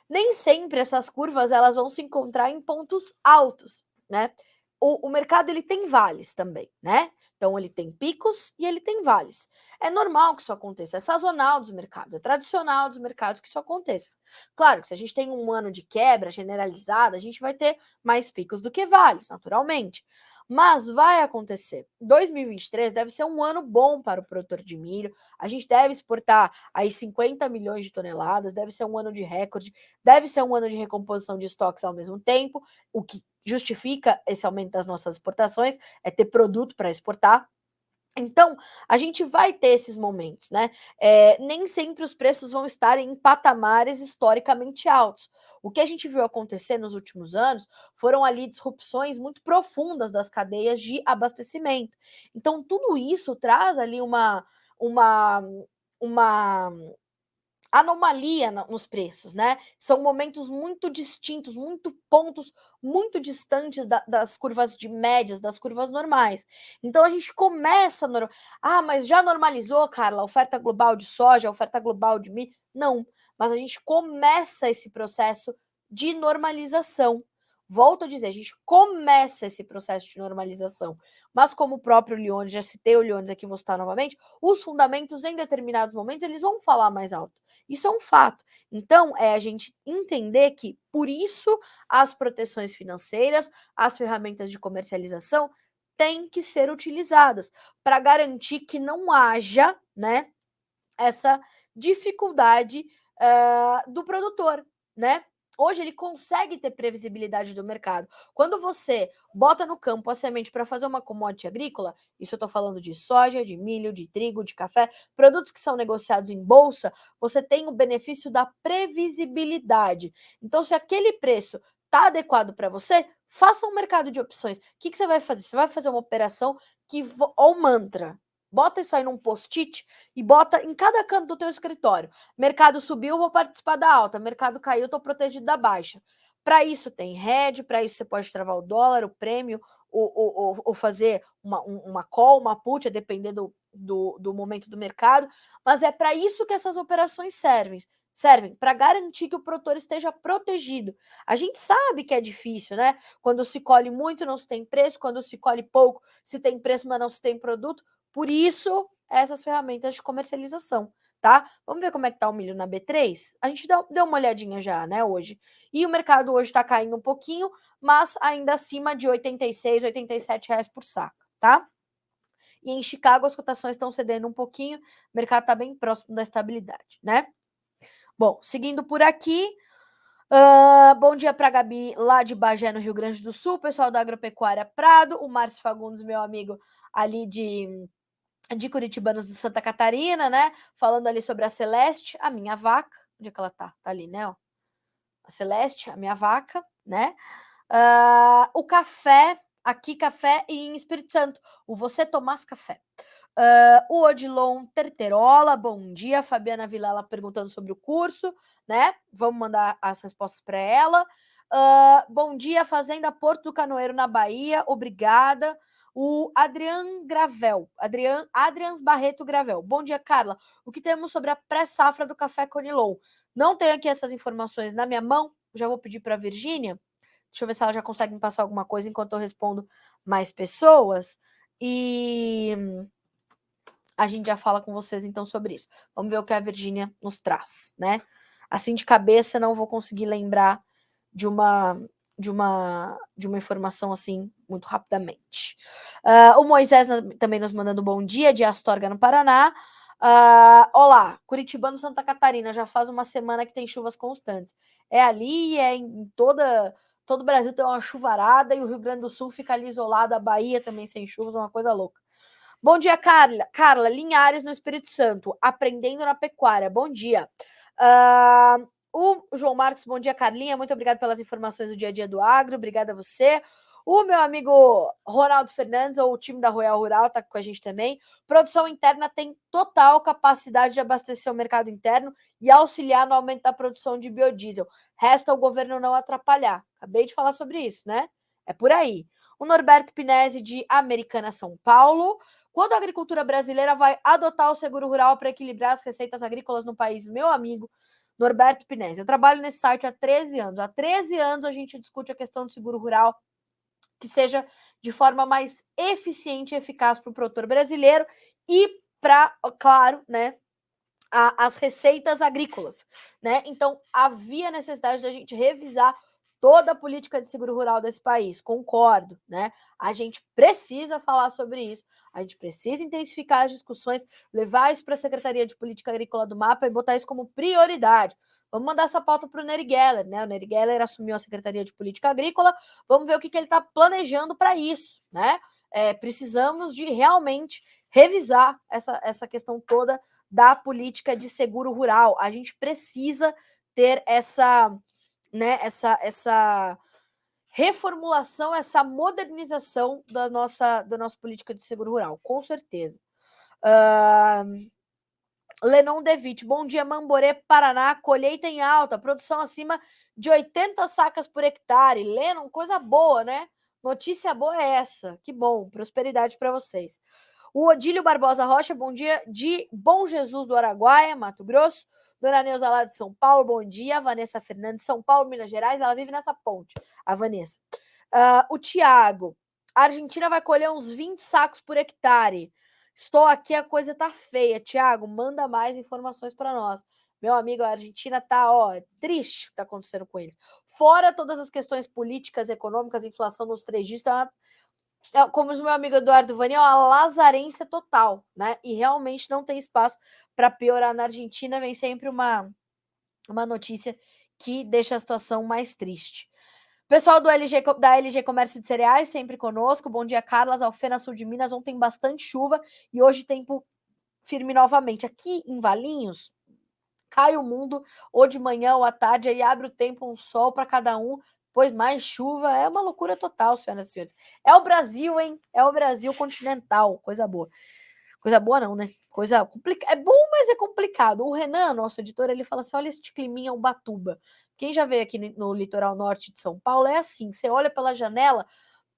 Nem sempre essas curvas elas vão se encontrar em pontos altos, né? O mercado ele tem vales também, né? Então ele tem picos e ele tem vales. É normal que isso aconteça, é sazonal dos mercados, é tradicional dos mercados que isso aconteça. Claro que se a gente tem um ano de quebra generalizada, a gente vai ter mais picos do que vales, naturalmente. Mas vai acontecer. 2023 deve ser um ano bom para o produtor de milho. A gente deve exportar aí 50 milhões de toneladas, deve ser um ano de recorde, deve ser um ano de recomposição de estoques ao mesmo tempo, o que justifica esse aumento das nossas exportações é ter produto para exportar. Então, a gente vai ter esses momentos, né? Nem sempre os preços vão estar em patamares historicamente altos. O que a gente viu acontecer nos últimos anos foram ali disrupções muito profundas das cadeias de abastecimento. Então, tudo isso traz ali uma, uma anomalia nos preços, né? São momentos muito distintos, muito pontos muito distantes das curvas de médias, das curvas normais. Então a gente começa. Mas já normalizou, Carla, a oferta global de soja, a oferta global de milho? Não, mas a gente começa esse processo de normalização. Volto a dizer, a gente começa esse processo de normalização. Mas como o próprio Leônidas, já citei o Leônidas aqui, vou citar novamente, os fundamentos em determinados momentos eles vão falar mais alto. Isso é um fato. Então, é a gente entender que, por isso, as proteções financeiras, as ferramentas de comercialização têm que ser utilizadas para garantir que não haja, né, essa dificuldade do produtor, né? Hoje ele consegue ter previsibilidade do mercado. Quando você bota no campo a semente para fazer uma commodity agrícola, isso eu estou falando de soja, de milho, de trigo, de café, produtos que são negociados em bolsa, você tem o benefício da previsibilidade. Então, se aquele preço está adequado para você, faça um mercado de opções. O que você vai fazer? Você vai fazer uma operação que, ou mantra, bota isso aí num post-it e bota em cada canto do teu escritório. Mercado subiu, vou participar da alta. Mercado caiu, estou protegido da baixa. Para isso tem hedge, para isso você pode travar o dólar, o prêmio, ou fazer uma call, uma put, a depender do momento do mercado. Mas é para isso que essas operações servem para garantir que o produtor esteja protegido. A gente sabe que é difícil, né? Quando se colhe muito, não se tem preço, quando se colhe pouco, se tem preço, mas não se tem produto. Por isso, essas ferramentas de comercialização, tá? Vamos ver como é que tá o milho na B3? A gente deu uma olhadinha já, né, hoje. E o mercado hoje está caindo um pouquinho, mas ainda acima de R$ 86, R$ 87 por saco, tá? e em Chicago as cotações estão cedendo um pouquinho, o mercado está bem próximo da estabilidade, né? Bom, seguindo por aqui, bom dia para a Gabi, lá de Bagé, no Rio Grande do Sul, pessoal da Agropecuária Prado, o Márcio Fagundes, meu amigo ali de Curitibanos de Santa Catarina, né? Falando ali sobre a Celeste, a minha vaca. Onde é que ela tá? Tá ali, né? Ó. A Celeste, a minha vaca, né? O café, aqui café em Espírito Santo. O Você Tomás Café. O Odilon Terterola, bom dia. Fabiana Vilela perguntando sobre o curso, né? Vamos mandar as respostas para ela. Bom dia, Fazenda Porto do Canoeiro, na Bahia. Obrigada. O Adrians Barreto Gravel. Bom dia, Carla. O que temos sobre a pré-safra do café Conilon? Não tenho aqui essas informações na minha mão. Já vou pedir para a Virgínia. Deixa eu ver se ela já consegue me passar alguma coisa enquanto eu respondo mais pessoas. E a gente já fala com vocês então sobre isso. Vamos ver o que a Virgínia nos traz, né? Assim de cabeça não vou conseguir lembrar de uma informação assim muito rapidamente. O Moisés também nos mandando bom dia, de Astorga, no Paraná. Olá, Curitibano, Santa Catarina, já faz uma semana que tem chuvas constantes. É ali, é em todo o Brasil tem uma chuvarada e o Rio Grande do Sul fica ali isolado, a Bahia também sem chuvas, uma coisa louca. Bom dia, Carla. Carla, Linhares, no Espírito Santo, aprendendo na pecuária. Bom dia. O João Marcos, bom dia, Carlinha. Muito obrigado pelas informações do dia a dia do agro. Obrigada a você. O meu amigo Ronaldo Fernandes, ou o time da Royal Rural, está com a gente também. Produção interna tem total capacidade de abastecer o mercado interno e auxiliar no aumento da produção de biodiesel. Resta o governo não atrapalhar. Acabei de falar sobre isso, né? É por aí. O Norberto Pinese, de Americana, São Paulo. Quando a agricultura brasileira vai adotar o seguro rural para equilibrar as receitas agrícolas no país? Meu amigo Norberto Pinese. Eu trabalho nesse site há 13 anos. Há 13 anos a gente discute a questão do seguro rural que seja de forma mais eficiente e eficaz para o produtor brasileiro e para, claro, né, as receitas agrícolas, né? Então, havia necessidade da gente revisar toda a política de seguro rural desse país, concordo, né? A gente precisa falar sobre isso, a gente precisa intensificar as discussões, levar isso para a Secretaria de Política Agrícola do MAPA e botar isso como prioridade. Vamos mandar essa pauta para o Nery Geller, né? O Nery Geller assumiu a Secretaria de Política Agrícola, vamos ver o que ele está planejando para isso, né? Precisamos de realmente revisar essa questão toda da política de seguro rural. A gente precisa ter essa reformulação, essa modernização da nossa política de seguro rural, com certeza. Lenon Devitt, bom dia, Mamborê, Paraná, colheita em alta, produção acima de 80 sacas por hectare. Lenon, coisa boa, né? Notícia boa é essa, que bom, prosperidade para vocês. O Odílio Barbosa Rocha, bom dia, de Bom Jesus do Araguaia, Mato Grosso. Dona Neuza lá de São Paulo, bom dia. Vanessa Fernandes, São Paulo, Minas Gerais, ela vive nessa ponte, a Vanessa. O Tiago, a Argentina vai colher uns 20 sacos por hectare. Estou aqui, a coisa tá feia. Tiago, manda mais informações para nós. Meu amigo, a Argentina tá, triste o que tá acontecendo com eles. Fora todas as questões políticas, econômicas, inflação nos 3 dias, como diz o meu amigo Eduardo Vani, é uma lazarência total, né? E realmente não tem espaço para piorar na Argentina. Vem sempre uma notícia que deixa a situação mais triste. Pessoal da LG Comércio de Cereais, sempre conosco. Bom dia, Carlas. Alfena, sul de Minas. Ontem bastante chuva e hoje tempo firme novamente. Aqui em Valinhos, cai o mundo, ou de manhã ou à tarde, aí abre o tempo, um sol para cada um, depois mais chuva. É uma loucura total, senhoras e senhores. É o Brasil, hein? É o Brasil continental. Coisa boa. Coisa boa não, né? Coisa complicada. É bom, mas é complicado. O Renan, nosso editor, ele fala assim, olha este climinha Ubatuba. Quem já veio aqui no litoral norte de São Paulo é assim, você olha pela janela,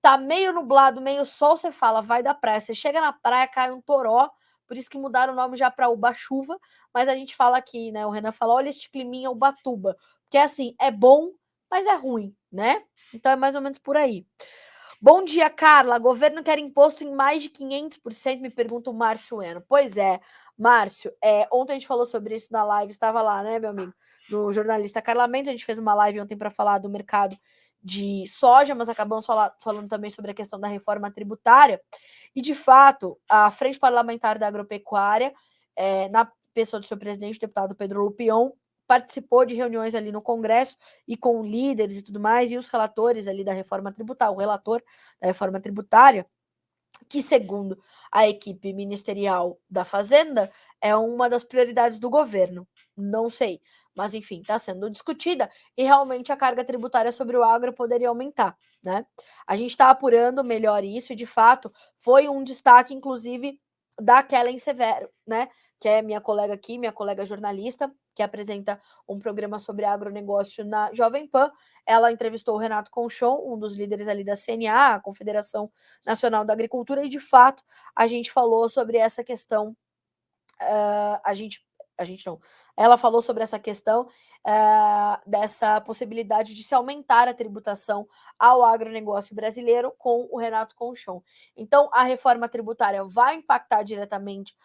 tá meio nublado, meio sol, você fala, vai da praia. Você chega na praia, cai um toró, por isso que mudaram o nome já para Uba-chuva, mas a gente fala aqui, né? O Renan fala, olha este climinha Ubatuba. Porque assim, é bom, mas é ruim, né? Então é mais ou menos por aí. Bom dia, Carla. Governo quer imposto em mais de 500%, me pergunta o Márcio Eno. Pois é, Márcio, ontem a gente falou sobre isso na live, estava lá, né, meu amigo? No jornalista Carla Mendes, a gente fez uma live ontem para falar do mercado de soja, mas acabamos falando também sobre a questão da reforma tributária. E, de fato, a Frente Parlamentar da Agropecuária, na pessoa do seu presidente, o deputado Pedro Lupion, participou de reuniões ali no Congresso e com líderes e tudo mais, e os relatores ali da reforma tributária, o relator da reforma tributária, que, segundo a equipe ministerial da Fazenda, é uma das prioridades do governo. Não sei, mas enfim, está sendo discutida e realmente a carga tributária sobre o agro poderia aumentar, né? A gente está apurando melhor isso e, de fato, foi um destaque, inclusive, da Kellen Severo, né? Que é minha colega aqui, minha colega jornalista, que apresenta um programa sobre agronegócio na Jovem Pan. Ela entrevistou o Renato Conchon, um dos líderes ali da CNA, a Confederação Nacional da Agricultura, e, de fato, a gente falou sobre essa questão. Ela falou sobre essa questão dessa possibilidade de se aumentar a tributação ao agronegócio brasileiro com o Renato Conchon. Então, a reforma tributária vai impactar diretamente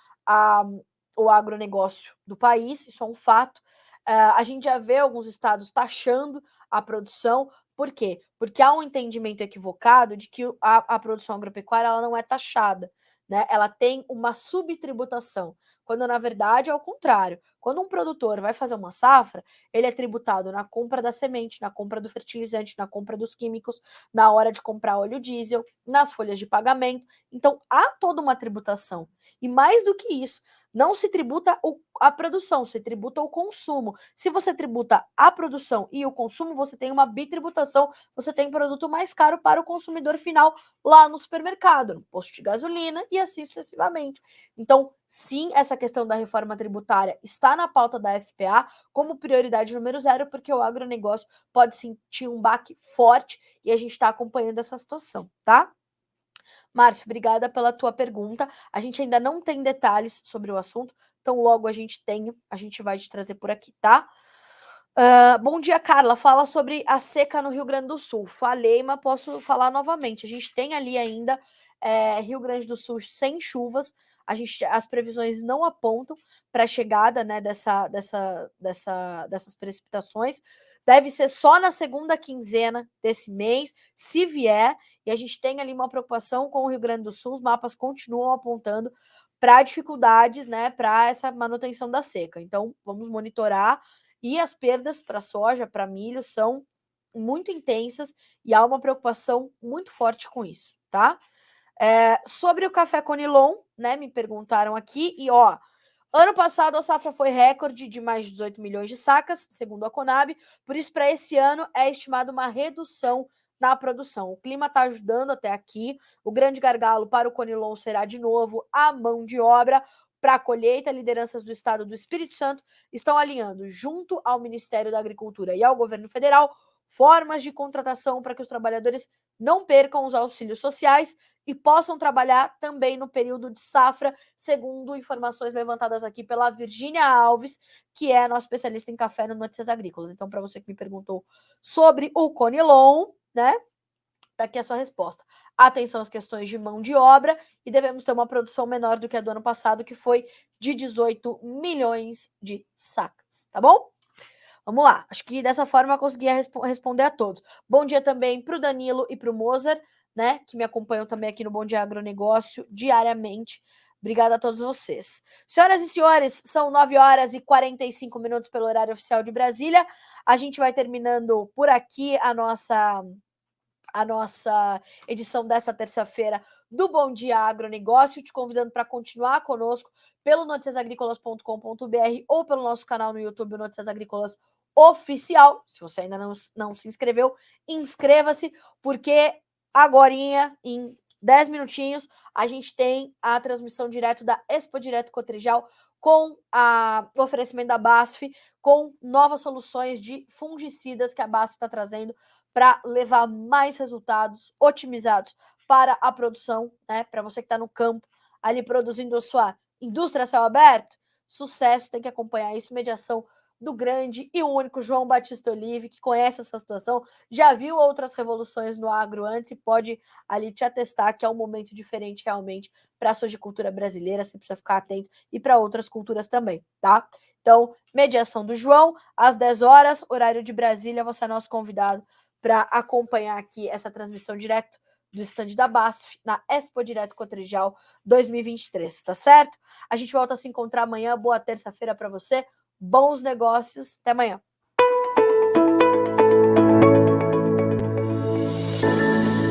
o agronegócio do país, isso é um fato. A gente já vê alguns estados taxando a produção. Por quê? Porque há um entendimento equivocado de que a produção agropecuária ela não é taxada, né? Ela tem uma subtributação, quando na verdade é o contrário. Quando um produtor vai fazer uma safra, ele é tributado na compra da semente, na compra do fertilizante, na compra dos químicos, na hora de comprar óleo diesel, nas folhas de pagamento. Então, há toda uma tributação. E mais do que isso, não se tributa a produção, se tributa o consumo. Se você tributa a produção e o consumo, você tem uma bitributação, você tem produto mais caro para o consumidor final lá no supermercado, no posto de gasolina e assim sucessivamente. Então, sim, essa questão da reforma tributária está na pauta da FPA como prioridade número 0, porque o agronegócio pode sentir um baque forte e a gente está acompanhando essa situação, tá? Márcio, obrigada pela tua pergunta. A gente ainda não tem detalhes sobre o assunto, então logo a gente tem, a gente vai te trazer por aqui, tá? Bom dia, Carla. Fala sobre a seca no Rio Grande do Sul. Falei, mas posso falar novamente. A gente tem ali ainda Rio Grande do Sul sem chuvas. As previsões não apontam para a chegada, né, dessas precipitações. Deve ser só na segunda quinzena desse mês, se vier. E a gente tem ali uma preocupação com o Rio Grande do Sul. Os mapas continuam apontando para dificuldades, né, para essa manutenção da seca. Então, vamos monitorar. E as perdas para soja, para milho, são muito intensas e há uma preocupação muito forte com isso, tá? Sobre o café Conilon, né? Me perguntaram aqui, e ano passado a safra foi recorde de mais de 18 milhões de sacas, segundo a Conab, por isso, para esse ano, é estimada uma redução na produção. O clima está ajudando até aqui. O grande gargalo para o Conilon será, de novo, a mão de obra. Para a colheita, lideranças do estado do Espírito Santo estão alinhando, junto ao Ministério da Agricultura e ao governo federal, formas de contratação para que os trabalhadores não percam os auxílios sociais e possam trabalhar também no período de safra, segundo informações levantadas aqui pela Virgínia Alves, que é nossa especialista em café no Notícias Agrícolas. Então, para você que me perguntou sobre o Conilon, né? Tá aqui a sua resposta. Atenção às questões de mão de obra e devemos ter uma produção menor do que a do ano passado, que foi de 18 milhões de sacas, tá bom? Vamos lá, acho que dessa forma eu consegui responder a todos. Bom dia também para o Danilo e para o Mozart, né, que me acompanham também aqui no Bom Dia Agronegócio diariamente. Obrigada a todos vocês. Senhoras e senhores, são 9h45 pelo horário oficial de Brasília. A gente vai terminando por aqui a nossa edição dessa terça-feira do Bom Dia Agronegócio, te convidando para continuar conosco pelo noticiasagricolas.com.br ou pelo nosso canal no YouTube, Notícias Agrícolas Oficial. Se você ainda não se inscreveu, inscreva-se, porque agorinha, em 10 minutinhos, a gente tem a transmissão direto da Expo Direto Cotrijal com o oferecimento da BASF, com novas soluções de fungicidas que a BASF está trazendo para levar mais resultados otimizados para a produção, né? Para você que está no campo, ali produzindo a sua indústria a céu aberto, sucesso, tem que acompanhar isso, mediação do grande e único João Batista Olive, que conhece essa situação, já viu outras revoluções no agro antes e pode ali te atestar que é um momento diferente realmente para a sojicultura brasileira, você precisa ficar atento, e para outras culturas também, tá? Então, mediação do João, às 10 horas, horário de Brasília, você é nosso convidado para acompanhar aqui essa transmissão direto do stand da BASF na Expo Direto Cotrijal 2023, tá certo? A gente volta a se encontrar amanhã. Boa terça-feira para você, bons negócios, até amanhã.